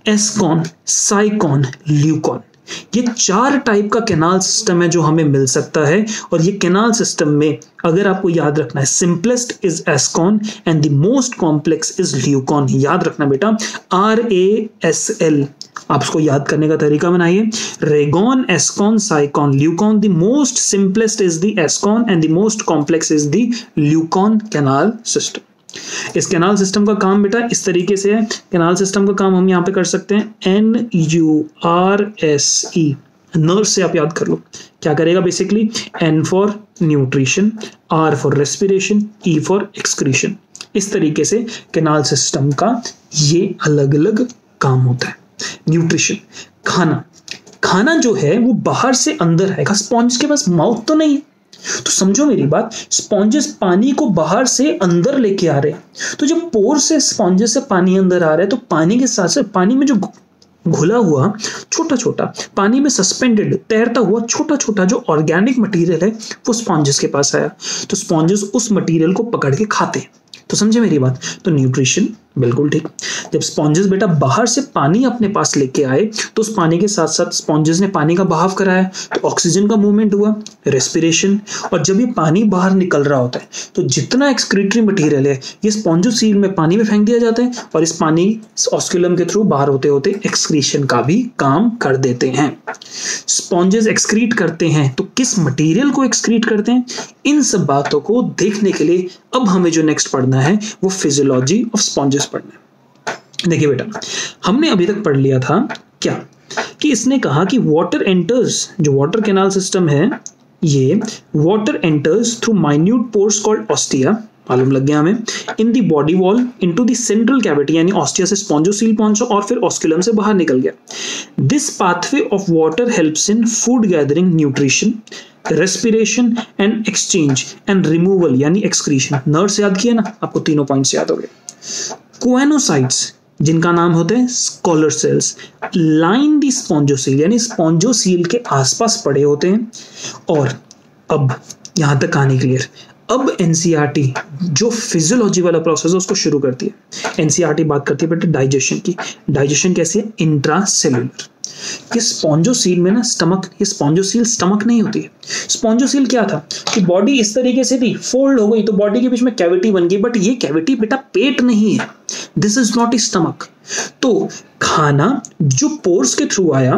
एस्कॉन, साइकॉन, ल्यूकॉन, ये 4 टाइप का कैनाल सिस्टम है जो हमें मिल सकता है। और ये कैनाल सिस्टम में अगर आपको याद रखना है, simplest is ascon and the most complex is leucon. याद रखना बेटा, RASL, आप इसको याद करने का तरीका बनाइए, rhagon, ascon, sycon, leucon. The most simplest is the ascon and the most complex is the leucon canal system. इस कैनाल सिस्टम का काम बेटा इस तरीके से है। कैनाल सिस्टम का काम हम यहां पे कर सकते हैं, NURSE, नर्स से आप याद कर लो। क्या करेगा basically, N for nutrition, R for respiration, E for excretion. इस तरीके से कैनाल सिस्टम का ये अलग अलग काम होता है। न्यूट्रिशन, खाना, खाना जो है वो बाहर से अंदर आएगा। स्पॉन्ज के पास माउथ तो नहीं है, तो समझो मेरी बात, स्पॉन्जेस पानी को बाहर से अंदर लेके आ रहे हैं। तो जब पोर से स्पॉन्जेस से पानी अंदर आ रहा है, तो पानी के साथ साथ पानी में जो घुला हुआ छोटा छोटा, पानी में सस्पेंडेड तैरता हुआ छोटा छोटा जो ऑर्गेनिक मटेरियल है, वो स्पॉन्जेस के पास आया। तो स्पॉन्जेस उस मटेरियल को पकड़ के खाते हैं। तो समझे मेरी बात? तो न्यूट्रिशन बिल्कुल ठीक। जब स्पॉन्जेस बेटा बाहर से पानी अपने पास लेके आए, तो उस पानी के साथ साथ स्पॉन्जेस ने पानी का बहाव कराया, तो ऑक्सीजन का मूवमेंट हुआ, रेस्पिरेशन। और जब ये पानी बाहर निकल रहा होता है, तो जितना एक्सक्रीटरी मटेरियल है ये स्पॉन्जोसील में पानी में फेंक दिया जाता है, और इस पानी ऑस्क्यूलम के थ्रू बाहर होते होते एक्सक्रीशन का भी काम कर देते हैं। स्पॉन्जेस एक्सक्रीट करते हैं, तो किस मटेरियल को एक्सक्रीट करते हैं, इन सब बातों को देखने के लिए अब हमें जो नेक्स्ट पढ़ना पढ़ना है वो फिजियोलॉजी ऑफ स्पॉन्जेस पढ़ना है। देखिए बेटा, हमने अभी तक पढ़ लिया था क्या कि इसने कहा कि वाटर एंटर्स, जो वाटर कैनाल सिस्टम है ये water enters through minute pores called ostia, मालूम लग गया हमें, in the body wall into the central cavity, यानी ऑस्टिया से स्पॉन्जोसील पहुंचा और फिर ऑस्कुलम से बाहर निकल गया। This pathway of water helps in food gathering, nutrition, respiration and exchange and removal यानी एक्सक्रीशन। नर्व्स याद किया ना, आपको तीनों पॉइंट्स याद हो गए। कोएनोसाइट्स जिनका नाम होते हैं स्कॉलर सेल्स, लाइन दी स्पॉन्जोसील यानी स्पॉन्जोसील के आसपास पड़े होते हैं। और अब यहां तक कहानी क्लियर। अब एनसीईआरटी जो फिजियोलॉजी वाला प्रोसेस है उसको शुरू करती है। एनसीईआरटी बात करती है बेटे डाइजेशन की। डाइजेशन कैसी है? इंट्रासेल्युलर। ये स्पॉन्जोसील में ना स्टमक, ये स्पॉन्जोसील स्टमक नहीं होती है। स्पॉन्जोसील क्या था कि बॉडी इस तरीके से थी, फोल्ड हो गई तो बॉडी के बीच में कैविटी बन गई, बट ये कैविटी बेटा पेट नहीं है, this is not a stomach. तो खाना जो पोर्स के थ्रू आया,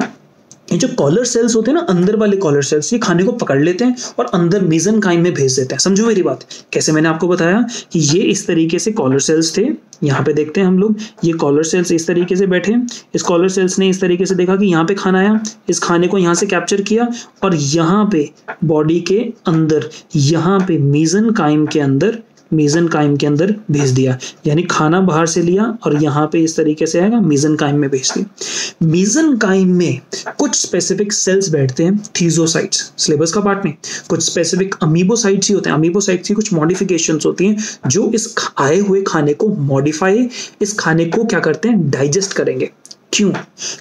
ये जो कॉलर सेल्स होते हैं ना, अंदर वाले कॉलर सेल्स, ये खाने को पकड़ लेते हैं और अंदर मेसेनकाइम में भेज देते हैं। समझो मेरी बात कैसे? मैंने आपको बताया कि ये इस तरीके से कॉलर सेल्स थे। यहाँ पे देखते हैं हम लोग, ये कॉलर सेल्स इस तरीके से बैठे, इस कॉलर सेल्स ने इस तरीके से देखा कि यहाँ पे खाना आया, इस खाने को यहाँ से कैप्चर किया और यहाँ पे बॉडी के अंदर, यहाँ पे मेसेनकाइम के अंदर भेज दिया। यानी खाना बाहर से लिया और यहाँ पे इस तरीके से आएगा, मेसेनकाइम में भेज दिया। मेसेनकाइम में कुछ स्पेसिफिक सेल्स बैठते हैं, थीजोसाइट्स, सिलेबस का पार्ट नहीं, कुछ स्पेसिफिक अमीबोसाइट्स ही होते हैं। अमीबोसाइट्स की कुछ मॉडिफिकेशंस होती हैं जो इस आए हुए खाने को मॉडिफाई, इस खाने को क्या करते हैं? डाइजेस्ट करेंगे। क्यों?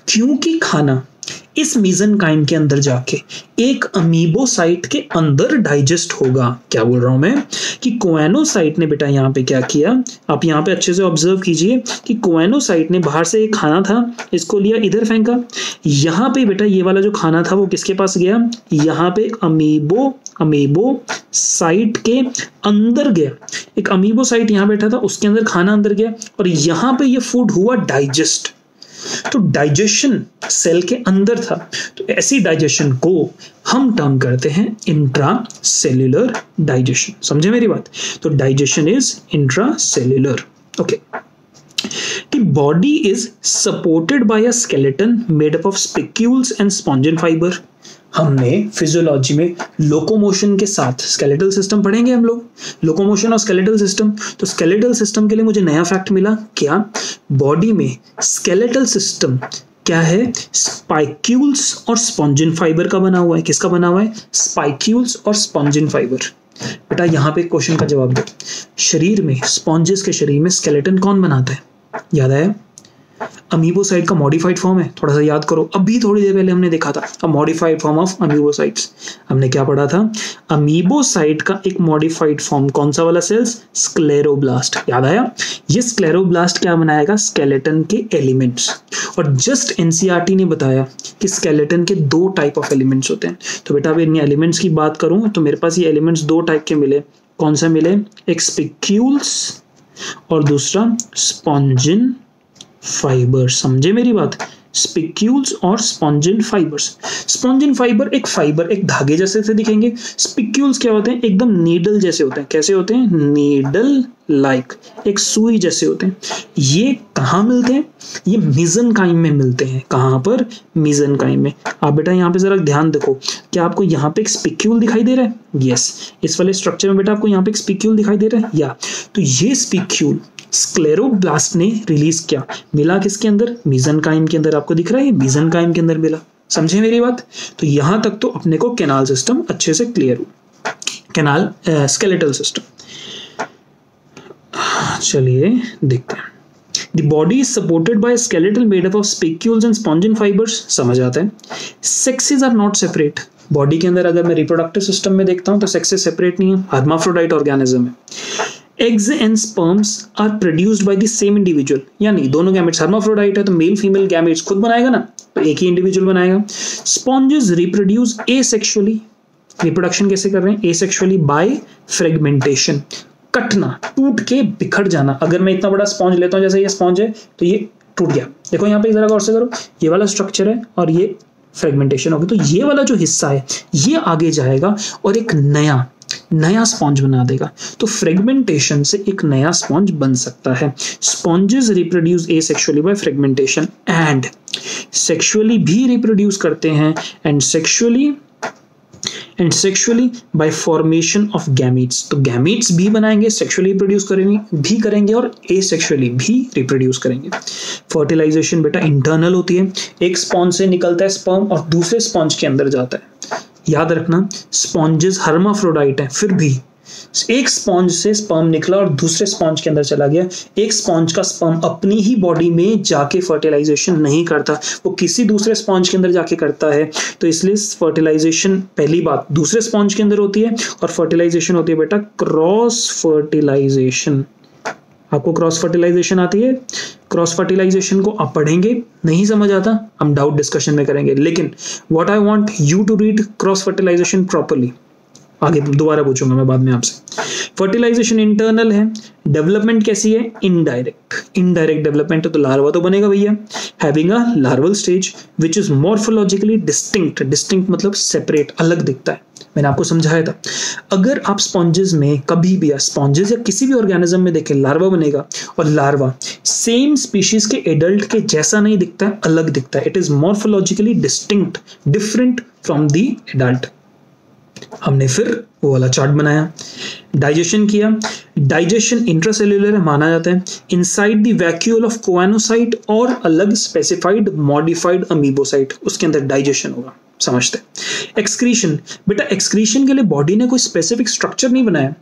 क्योंकि खाना इस मेसेनकाइम के अंदर जाके एक अमीबोसाइट के अंदर डाइजेस्ट होगा। क्या बोल रहा हूं मैं कि कोएनोसाइट ने बेटा यहाँ पे क्या किया, आप यहाँ पे अच्छे से ऑब्जर्व कीजिए कि कोएनोसाइट ने बाहर से एक खाना था, इसको लिया इधर फेंका, यहाँ पे बेटा ये वाला जो खाना था वो किसके पास गया? यहाँ पे अमीबोसाइट के अंदर गया। एक अमीबोसाइट यहाँ बैठा था, उसके अंदर खाना अंदर गया और यहाँ पे ये फूड हुआ डाइजेस्ट। तो डाइजेशन सेल के अंदर था, तो ऐसी डाइजेशन को हम टर्म करते हैं इंट्रासेल्युलर डाइजेशन। समझे मेरी बात? तो digestion is intracellular. Okay. The body is supported by a skeleton made up of spicules and spongin fiber. हमने फिजियोलॉजी में लोकोमोशन के साथ स्केलेटल सिस्टम पढ़ेंगे हम लोग, लोकोमोशन और स्केलेटल सिस्टम। तो स्केलेटल सिस्टम के लिए मुझे नया फैक्ट मिला, क्या? बॉडी में स्केलेटल सिस्टम क्या है? स्पाइक्यूल्स और स्पॉन्जिन फाइबर का बना हुआ है। किसका बना हुआ है? स्पाइक्यूल्स और स्पॉन्जिन फाइबर। बेटा यहाँ पे क्वेश्चन का जवाब दो, शरीर में, स्पॉन्जेस के शरीर में स्केलेटन कौन बनाता है? याद आया? अमीबोसाइट का मॉडिफाइड फॉर्म है, थोड़ा सा याद करो। अभी थोड़ी देर पहले हमने देखा था a modified form of amoebocytes. हमने क्या पढ़ा था? अमीबोसाइट का एक मॉडिफाइड फॉर्म, कौन सा वाला सेल्स? स्क्लेरोब्लास्ट। याद आया? ये स्क्लेरोब्लास्ट क्या बनाएगा? स्केलेटन के एलिमेंट्स। और जस्ट एनसीईआरटी ने बताया कि स्केलेटन के 2 टाइप ऑफ एलिमेंट्स होते हैं। तो बेटा अब इन एलिमेंट्स की बात करूं तो मेरे पास ये एलिमेंट्स 2 टाइप के मिले। कौन सा मिले? एक स्पिक्यूल्स और दूसरा स्पॉन्जिन फाइबर। समझे मेरी बात? स्पिक्यूल्स और स्पॉन्जिन फाइबर्स। स्पॉन्जिन फाइबर एक फाइबर, एक धागे जैसे से दिखेंगे। स्पिक्यूल्स क्या होते हैं? एकदम नीडल जैसे होते हैं। कैसे होते हैं? नीडल लाइक, एक सुई जैसे होते हैं। ये कहाँ मिलते हैं? ये मेसेनकाइम में मिलते हैं। कहाँ पर? मेसेनकाइम में। आप बेटा यहाँ पे जरा ध्यान देखो, क्या आपको यहाँ पे एक स्पिक्यूल दिखाई दे रहा है? यस, इस वाले स्ट्रक्चर में बेटा आपको यहाँ पे एक स्पिक्यूल दिखाई दे रहा है। या तो ये स्पिक्यूल स्क्लेरोब्लास्ट ने रिलीज किया, मिला किसके अंदर? मेसेनकाइम के अंदर। आपको दिख रहा है ये मेसेनकाइम के अंदर मिला। समझे मेरी बात? तो यहां तक तो अपने को कैनाल सिस्टम अच्छे से क्लियर हुआ, कैनाल स्केलेटल सिस्टम। चलिए देखते हैं। The body is supported by a skeletal made up of spicules and spongin fibers. समझ आता है? Sexes are not separate. Body के अंदर अगर मैं रिप्रोडक्टिव सिस्टम में देखता हूं तो सेक्सेस सेपरेट नहीं है, हर्माफ्रोडाइट ऑर्गेनिज्म है। Eggs and sperms are produced by the same individual, यानी दोनों गैमेट्स, हर्माफ्रोडाइट है तो मेल फीमेल गैमेट्स खुद बनाएगा ना, तो एक ही इंडिविजुअल बनाएगा। Sponges reproduce asexually. रिप्रोडक्शन कैसे कर रहे हैं? asexually by fragmentation. कटना, टूट के बिखर जाना। अगर मैं इतना बड़ा स्पॉन्ज लेता हूं, जैसे ये स्पॉन्ज है तो ये टूट गया। देखो यहाँ पे जरा गौर से करो, ये वाला स्ट्रक्चर है और ये फ्रेगमेंटेशन होगी, तो ये वाला जो हिस्सा है ये आगे जाएगा और एक नया नया स्पॉन्ज बना देगा। तो फ्रेगमेंटेशन से एक नया स्पॉन्ज बन सकता है। Sponges reproduce asexually by fragmentation and sexually भी रिप्रोड्यूस करते हैं and sexually bye formation of gametes. तो गैमीट्स भी बनाएंगे, सेक्सुअली रिप्रोड्यूस करेंगे और एसेक्सुअली भी रिप्रोड्यूस करेंगे। फर्टिलाइजेशन बेटा इंटरनल होती है, एक स्पॉन्ज से निकलता है स्पर्म और दूसरे स्पॉन्ज के अंदर जाता है। याद रखना स्पॉन्जेस हर्माफ्रोडाइट है, फिर भी एक स्पॉन्ज से स्पर्म निकला और दूसरे स्पॉन्ज के अंदर चला गया। एक स्पॉन्ज का स्पर्म अपनी ही बॉडी में जाके फर्टिलाइजेशन नहीं करता, वो किसी दूसरे स्पॉन्ज के अंदर जाके करता है। तो इसलिए फर्टिलाइजेशन पहली बात दूसरे स्पॉन्ज के अंदर होती है और फर्टिलाइजेशन होती है बेटा क्रॉस फर्टिलाइजेशन। आपको क्रॉस फर्टिलाइजेशन आती है? क्रॉस फर्टिलाइजेशन को आप पढ़ेंगे, नहीं समझ आता हम डाउट डिस्कशन में करेंगे, लेकिन what I want you to read cross fertilization properly. आगे दोबारा पूछूंगा मैं बाद में आपसे। फर्टिलाइजेशन इंटरनल है, डेवलपमेंट कैसी है? इनडायरेक्ट डेवलपमेंट है। तो लार्वा तो बनेगा भैया, having a larval stage which is morphologically distinct मतलब सेपरेट, अलग दिखता है। मैंने आपको समझाया था, अगर आप स्पॉन्जेस में कभी भी स्पॉन्जेस या किसी भी ऑर्गेनिज्म में देखें लार्वा बनेगा और लार्वा सेम स्पीशीज के एडल्ट के जैसा नहीं दिखता है, अलग दिखता है। It is morphologically distinct, different from the adult. हमने फिर वो वाला चार्ट बनाया, डाइजेशन किया। डाइजेशन इंट्रासेल्युलर माना जाता है, inside the vacuole of choanocyte और अलग स्पेसिफाइड मॉडिफाइड अमीबोसाइट, उसके अंदर डाइजेशन होगा। समझते हैं। एक्सक्रीशन बेटा, एक्सक्रीशन के लिए बॉडी ने कोई स्पेसिफिक स्ट्रक्चर नहीं बनाया।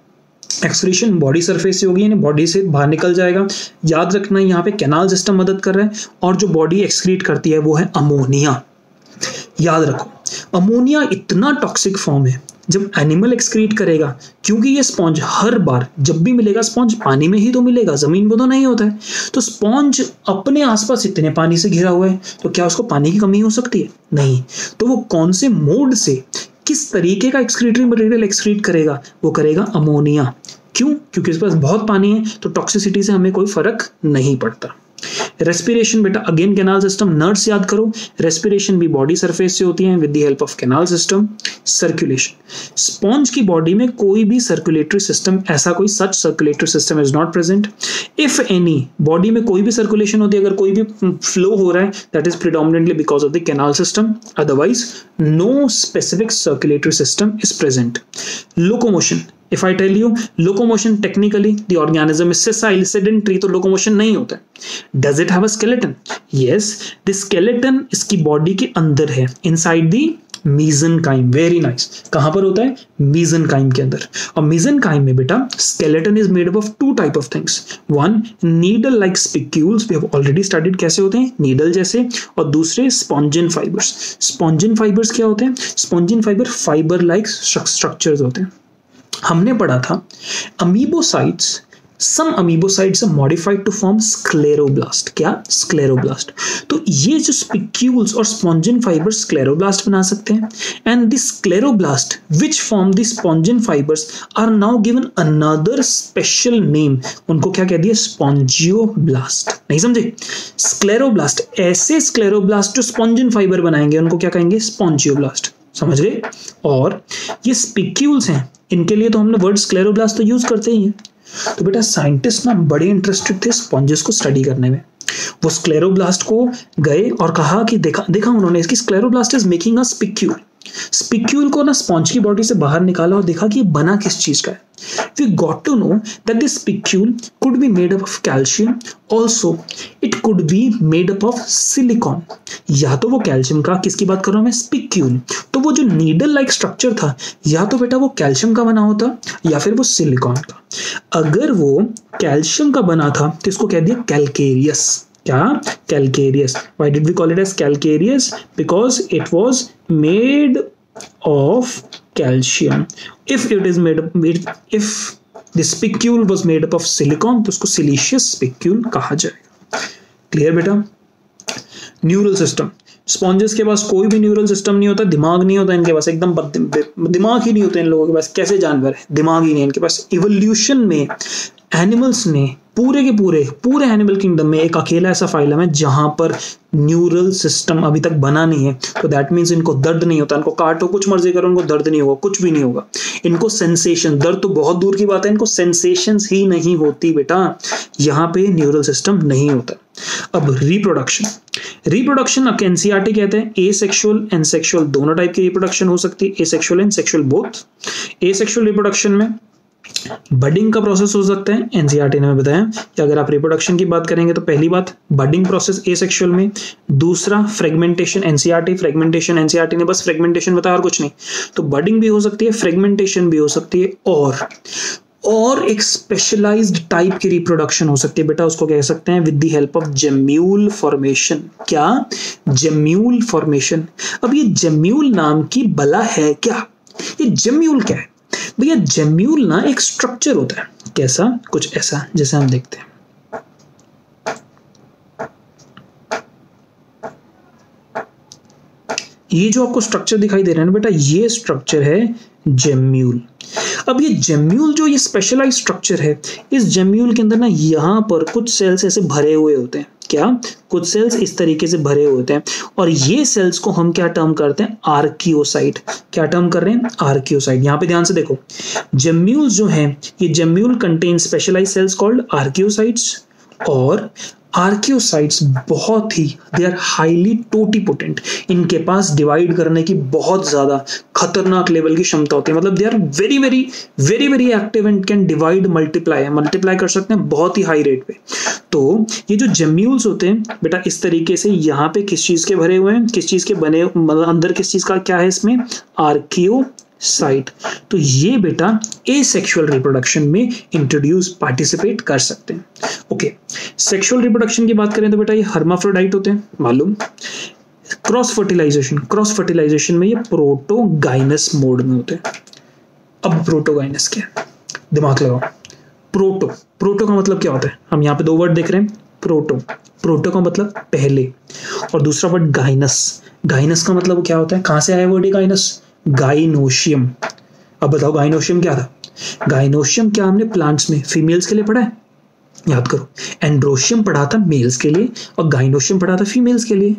एक्सक्रीशन बॉडी सरफेस से होगी, यानी बॉडी से बाहर निकल जाएगा। याद रखना यहाँ पे कैनाल सिस्टम मदद कर रहा है और जो बॉडी एक्सक्रीट करती है वो है अमोनिया। याद रखो अमोनिया इतना टॉक्सिक फॉर्म है जब एनिमल एक्सक्रीट करेगा, क्योंकि ये स्पॉन्ज हर बार जब भी मिलेगा स्पॉन्ज पानी में ही तो मिलेगा, जमीन पर तो नहीं होता है। तो स्पॉन्ज अपने आसपास इतने पानी से घिरा हुआ है, तो क्या उसको पानी की कमी हो सकती है? नहीं। तो वो कौन से मोड से किस तरीके का एक्सक्रीटरी मटेरियल एक्सक्रीट करेगा? वो करेगा अमोनिया। क्यों? क्योंकि इसके पास बहुत पानी है, तो टॉक्सिसिटी से हमें कोई फर्क नहीं पड़ता। रेस्पिरेशन बेटा अगेन कैनाल सिस्टम, नर्व्स याद करो। रेस्पिरेशन भी बॉडी सरफेस से होती है with the help of canal system. Circulation, sponge की बॉडी में कोई भी सर्कुलेटरी सिस्टम, ऐसा कोई such circulatory system is not present. If any, body में कोई भी सर्कुलेशन होती है, अगर कोई भी फ्लो हो रहा है, that is predominantly because of the canal system, otherwise no specific circulatory system is present. Locomotion, if I tell you locomotion, technically the organism is sessile, sedentary, तो locomotion नहीं होता है। Does it have a skeleton? Yes, the skeleton इसकी body के अंदर है, inside the mesenchyme। Very nice। कहाँ पर होता है? mesenchyme के अंदर। और mesenchyme में बेटा skeleton is made up of two type of things. One, needle like spicules, we have already studied कैसे होते हैं, needle जैसे, और दूसरे spongin fibers। spongin fibers क्या होते हैं? spongin fiber fiber like structures होते हैं। हमने पढ़ा था amoebocytes, some amoebocytes are modified to form scleroblast. क्या? स्क्लेरोब्लास्ट। तो ये जो स्पिक्यूल्स और स्पॉन्जिन फाइबर्स स्क्लेरोब्लास्ट बना सकते हैं, and this scleroblast which form the spongin fibres are now given another special name. उनको क्या कह दिया? स्पॉन्जियोब्लास्ट। नहीं समझे? स्क्लेरोब्लास्ट, ऐसे स्क्लेरोब्लास्ट जो स्पॉन्जिन फाइबर बनाएंगे उनको क्या कहेंगे? स्पॉन्जियोब्लास्ट। समझ गए? और ये स्पिक्यूल्स हैं, इनके लिए तो हमने वर्ड स्क्लेरोब्लास्ट तो यूज करते ही हैं। तो बेटा साइंटिस्ट ना बड़े इंटरेस्टेड थे स्पॉन्जेस को स्टडी करने में। वो स्क्लेरोब्लास्ट को गए और कहा कि देखा उन्होंने इसकी scleroblast is making a spicule. Spicule को ना स्पॉन्ज की बॉडी से बाहर निकाला और देखा कि ये बना किस चीज का है। We got to know that this spicule could be made up of calcium. Also, it could be made up of silicon. या तो वो कैल्शियम का, किसकी बात कर रहा हूं मैं? स्पिक्यूल। तो वो जो नीडल लाइक स्ट्रक्चर था, या तो बेटा वो कैल्शियम का बना होता या फिर वो सिलिकॉन का। अगर वो कैल्शियम का बना था तो इसको कह दिया कैलकेरियस। क्या? Calcareous. Why did we call it as calcareous? Because it was made of calcium. If the spicule was made up of silicon, तो उसको सिलिशियस स्पिक्यूल कहा जाएगा। क्लियर बेटा? न्यूरल सिस्टम, स्पॉन्जेस के पास कोई भी न्यूरल सिस्टम नहीं होता, दिमाग नहीं होता इनके पास, एकदम दिमाग ही नहीं होता इन लोगों के पास। कैसे जानवर है? दिमाग ही नहीं इनके पास। इवोल्यूशन में एनिमल्स ने पूरे के पूरे एनिमल किंगडम में एक अकेला ऐसा फाइलम है जहां पर न्यूरल सिस्टम अभी तक बना नहीं है। तो दैट मीन्स इनको दर्द नहीं होता, इनको काटो कुछ मर्जी करो उनको दर्द नहीं होगा, कुछ भी नहीं होगा। इनको सेंसेशन, दर्द तो बहुत दूर की बात है, इनको सेंसेशंस ही नहीं होती बेटा, यहाँ पे न्यूरल सिस्टम नहीं होता। अब रिप्रोडक्शन अब एनसीईआरटी कहते हैं एसेक्सुअल एंड सेक्सुअल दोनों टाइप की रिप्रोडक्शन हो सकती है, asexual and sexual both. Asexual reproduction में बडिंग का प्रोसेस हो सकता है, एनसीईआरटी ने बताया कि अगर आप रिप्रोडक्शन की बात करेंगे तो पहली बात बडिंग प्रोसेस एसेक्सुअल में, दूसरा फ्रेगमेंटेशन, एनसीईआरटी ने बस फ्रेगमेंटेशन बताया और कुछ नहीं। तो बडिंग भी हो सकती है, फ्रेगमेंटेशन भी हो सकती है, और एक स्पेशलाइज्ड टाइप की रिप्रोडक्शन हो सकती है बेटा, उसको कह सकते हैं with the help of gemmule formation. क्या? Gemmule formation. अब ये जेम्यूल नाम की बला है क्या? ये जेम्यूल क्या है भैया? जेम्यूल ना एक स्ट्रक्चर होता है, कैसा? कुछ ऐसा जैसे हम देखते हैं। ये जो आपको स्ट्रक्चर दिखाई दे रहा है ना बेटा, ये स्ट्रक्चर है जेम्यूल। अब ये जेम्यूल जो ये स्पेशलाइज स्ट्रक्चर है, इस जेम्यूल के अंदर ना यहां पर कुछ सेल्स ऐसे भरे हुए होते हैं। क्या? कुछ सेल्स इस तरीके से भरे होते हैं, और ये सेल्स को हम क्या टर्म करते हैं? आर्कियोसाइट। क्या टर्म कर रहे हैं? आर्कियोसाइट। यहां पे ध्यान से देखो, जेम्यूल जो है, ये gemmule contain specialize cells called archaeocytes, और आर्कियोसाइट्स बहुत ही दे आर हाईली टोटीपोटेंट। इनके पास डिवाइड करने की बहुत ज्यादा खतरनाक लेवल की क्षमता होती है, मतलब they are very very very very active and can divide multiply कर सकते हैं बहुत ही हाई रेट पे। तो ये जो जेम्यूल्स होते हैं बेटा, इस तरीके से यहाँ पे किस चीज के भरे हुए हैं, किस चीज के बने, मतलब अंदर किस चीज का क्या है इसमें? आर्कियोसाइट। तो ये बेटा एसेक्सुअल रिप्रोडक्शन में पार्टिसिपेट कर सकते हैं। ओके, सेक्सुअल रिप्रोडक्शन की बात करें तो बेटा ये हर्माफ्रोडाइट होते हैं, मालूम। क्रॉस फर्टिलाइजेशन में ये प्रोटोगाइनस मोड में होते हैं। अब प्रोटोगाइनस क्या है? दिमाग लगाओ। प्रोटो का मतलब क्या होता है? हम यहाँ पे दो वर्ड देख रहे हैं, प्रोटो का मतलब पहले, और दूसरा वर्ड गाइनस का मतलब क्या होता है? कहां से आया वर्ड गाइनस? गाइनोशियम। अब बताओ गाइनोशियम क्या था? गाइनोशियम क्या हमने प्लांट्स में फीमेल्स के लिए पढ़ा है? याद करो, एंड्रोशियम पढ़ा था मेल्स के लिए और गाइनोशियम पढ़ा था फीमेल्स के लिए।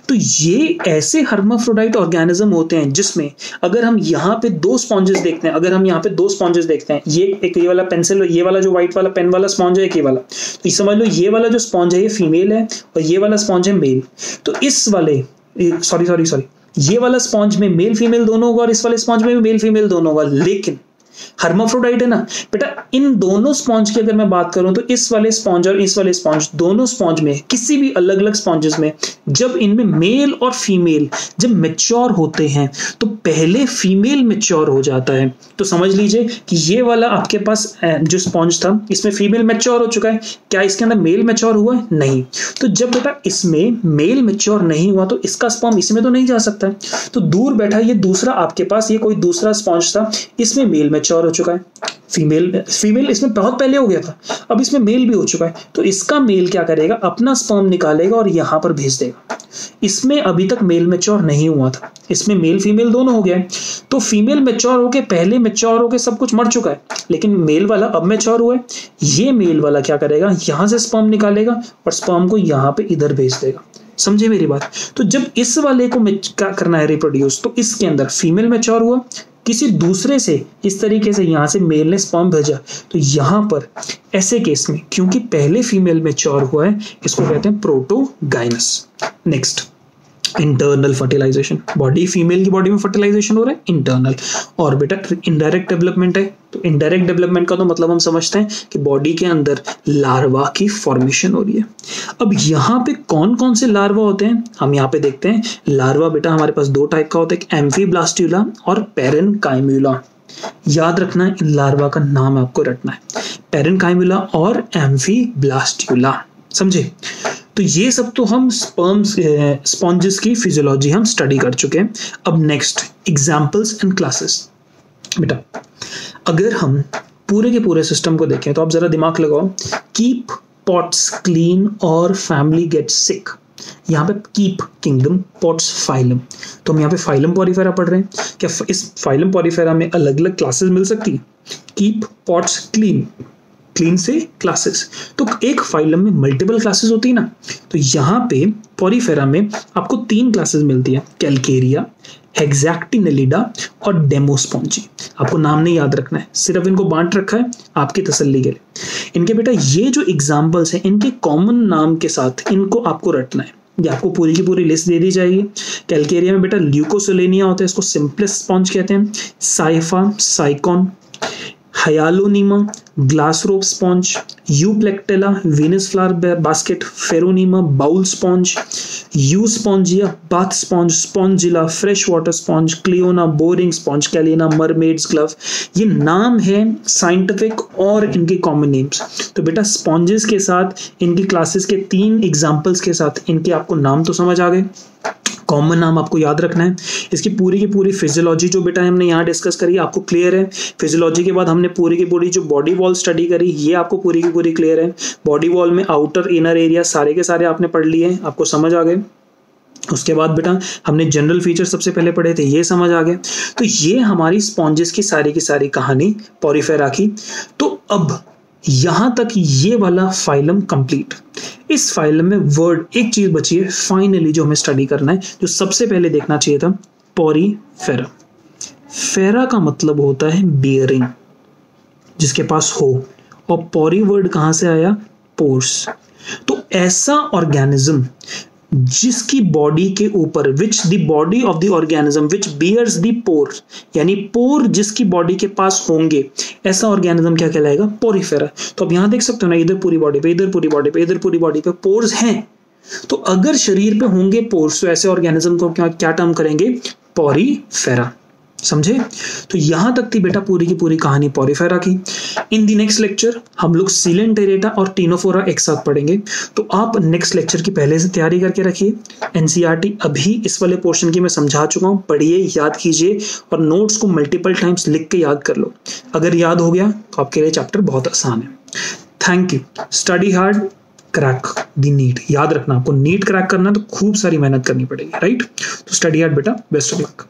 तो ये ऐसे हर्माफ्रोडाइट ऑर्गेनिज्म होते हैं जिसमें अगर हम यहाँ पे दो स्पॉन्जेस देखते हैं, ये एक ये वाला पेंसिल, ये वाला जो व्हाइट वाला पेन वाला स्पॉन्ज है, एक ये वाला, तो समझ लो ये वाला जो स्पॉन्ज है ये फीमेल है और ये वाला स्पॉन्ज है मेल। तो इस वाले सॉरी ये वाला स्पॉन्ज में मेल फीमेल दोनों होगा और इस वाले स्पॉन्ज में भी मेल फीमेल दोनों होगा, लेकिन हर्माफ्रोडाइट है ना बेटा। इन दोनों स्पॉन्ज की अगर मैं बात करूं तो इस वाले स्पॉन्ज और इस वाले स्पॉन्ज, दोनों स्पॉन्ज में, किसी भी अलग अलग स्पॉन्जेस में, जब इनमें मेल और फीमेल जब मैच्योर होते हैं तो पहले फीमेल मैच्योर हो जाता है। तो समझ लीजिए कि ये वाला आपके पास जो स्पॉन्ज था इसमें फीमेल मैच्योर हो चुका है, क्या इसके अंदर मेल मैच्योर हुआ है? नहीं। तो जब बेटा इसमें मेल मैच्योर नहीं हुआ तो इसका स्पर्म इसमें तो नहीं जा सकता है, तो दूर बैठा ये दूसरा आपके पास ये कोई दूसरा स्पॉन्ज था, इसमें मेल मैच्योर हो चुका है, फीमेल इसमें बहुत पहले हो गया था, अब इसमें मेल भी हो चुका है। तो इसका मेल क्या करेगा? अपना स्पर्म निकालेगा और यहां पर भेज देगा। इसमें अभी तक मेल मैच्योर नहीं हुआ था, इसमें मेल फीमेल दोनों हो गया है। तो फीमेल मैच्योर होके पहले मैच्योर होके सब कुछ मर चुका है, लेकिन मेल वाला अब मैच्योर हुआ है। ये मेल वाला क्या करेगा? यहां से स्पर्म निकालेगा और स्पर्म को यहां पे इधर भेज देगा। समझे मेरी बात? तो जब इस वाले को क्या करना है रिप्रोड्यूस, तो इसके अंदर फीमेल मैच्योर हुआ, किसी दूसरे से इस तरीके से यहां से मेल ने स्पर्म भेजा, तो यहां पर ऐसे केस में क्योंकि पहले फीमेल मैच्योर हुआ है, इसको कहते हैं protogynous. Next, internal fertilization. Body, female की बॉडी में फर्टिलाइजेशन हो रहा है इंटरनल, और बेटा इनडायरेक्ट डेवलपमेंट है। तो इनडायरेक्ट डेवलपमेंट का तो मतलब हम समझते हैं कि बॉडी के अंदर लार्वा की फॉर्मेशन हो रही है। अब यहाँ पे कौन कौन से लार्वा होते हैं हम यहाँ पे देखते हैं। लार्वा बेटा हमारे पास दो टाइप का होता है, एक एम्फीब्लास्टुला और पेरेनकाइम्यूला। याद रखना, इन लार्वा का नाम आपको रटना है, पेरेनकाइम्यूला और एम्फीब्लास्टुला। समझे? तो ये सब तो हम स्पॉन्जेस की फिजियोलॉजी हम स्टडी कर चुके हैं। अब नेक्स्ट, एग्जाम्पल्स एंड क्लासेस। बेटा अगर हम पूरे के पूरे सिस्टम को देखें तो आप जरा दिमाग लगाओ, कीप पॉट्स क्लीन और फैमिली गेट सिक। यहाँ पे कीप किंगडम, पॉट्स फाइलम, तो हम यहाँ पे फाइलम पॉरीफेरा पढ़ रहे हैं। क्या इस फाइलम पॉरीफेरा में अलग अलग क्लासेस मिल सकती है? कीप पॉट्स क्लीन, क्लीन से क्लासेस। तो एक फाइलम में मल्टीपल क्लासेस होती है ना, तो यहाँ पे पोरीफेरा में आपको 3 क्लासेस मिलती है, कैलकेरिया, हेक्सैक्टिनेलिडा और डेमोस्पॉन्जी। आपको नाम नहीं याद रखना है, सिर्फ इनको बांट रखा है आपकी तसल्ली के लिए। इनके बेटा ये जो एग्जाम्पल्स हैं इनके कॉमन नाम के साथ इनको आपको रटना है। ये आपको पूरी की पूरी लिस्ट दे दी जाएगी। कैलकेरिया में बेटा ल्यूकोसिलेनिया होता है, इसको सिंपलेस्ट स्पॉन्ज कहते हैं। Scypha, sycon, hyalonema, glass rope sponge, euplectella, Venus flower basket, pheronema, bowl sponge, euspongia, bath sponge, spongilla, fresh water sponge, cliona, boring sponge, chalina, mermaid's glove. ये नाम है साइंटिफिक और इनके कॉमन नेम्स। तो बेटा sponges के साथ इनकी क्लासेस के 3 एग्जाम्पल्स के साथ इनके आपको नाम तो समझ आ गए, कॉमन नाम आपको याद रखना है। इसकी पूरी की पूरी फिजियोलॉजी जो बेटा हमने यहाँ डिस्कस करी आपको क्लियर है। फिजियोलॉजी के बाद हमने पूरी की पूरी जो बॉडी वॉल स्टडी करी ये आपको पूरी की पूरी क्लियर है। बॉडी वॉल में आउटर इनर एरिया सारे के सारे आपने पढ़ लिए हैं, आपको समझ आ गए। उसके बाद बेटा हमने जनरल फीचर सबसे पहले पढ़े थे, ये समझ आ गए। तो ये हमारी स्पॉन्जेस की सारी कहानी पोरीफेरा की। तो अब यहां तक ये वाला फाइलम कंप्लीट। इस फाइलम में वर्ड एक चीज बची है फाइनली जो हमें स्टडी करना है, जो सबसे पहले देखना चाहिए था, पोरीफेरा। फेरा का मतलब होता है बियरिंग, जिसके पास हो, और पोरी वर्ड कहां से आया, पोर्स। तो ऐसा ऑर्गेनिज्म जिसकी बॉडी के ऊपर, which the body of the organism which bears the pore, यानी पोर जिसकी बॉडी के पास होंगे, ऐसा ऑर्गेनिज्म क्या कहलाएगा, पोरीफेरा। तो अब यहां देख सकते हो ना, इधर पूरी बॉडी पे, इधर पूरी बॉडी पे, इधर पूरी बॉडी पे पोर्स हैं। तो अगर शरीर पे होंगे पोर्स तो ऐसे ऑर्गेनिज्म को क्या टर्म करेंगे, पोरीफेरा। समझे? तो यहां तक थी बेटा पूरी की पूरी कहानी पोरीफेरा की। इन दी नेक्स्ट लेक्चर हम लोग सीलेंटेरेटा और टीनोफोरा एक साथ पढ़ेंगे। तो आप नेक्स्ट लेक्चर की पहले से तैयारी करके रखिए। एनसीईआरटी अभी इस वाले पोर्शन की मैं समझा चुका हूं, पढ़िए, याद कीजिए और नोट्स को मल्टीपल टाइम्स लिख के याद कर लो। अगर याद हो गया तो आपके लिए चैप्टर बहुत आसान है। Thank you. Study hard, crack the NEET. याद रखना, आपको नीट क्रैक करना तो खूब सारी मेहनत करनी पड़ेगी, राइट? तो स्टडी हार्ड बेटा, बेस्ट ऑफ लक।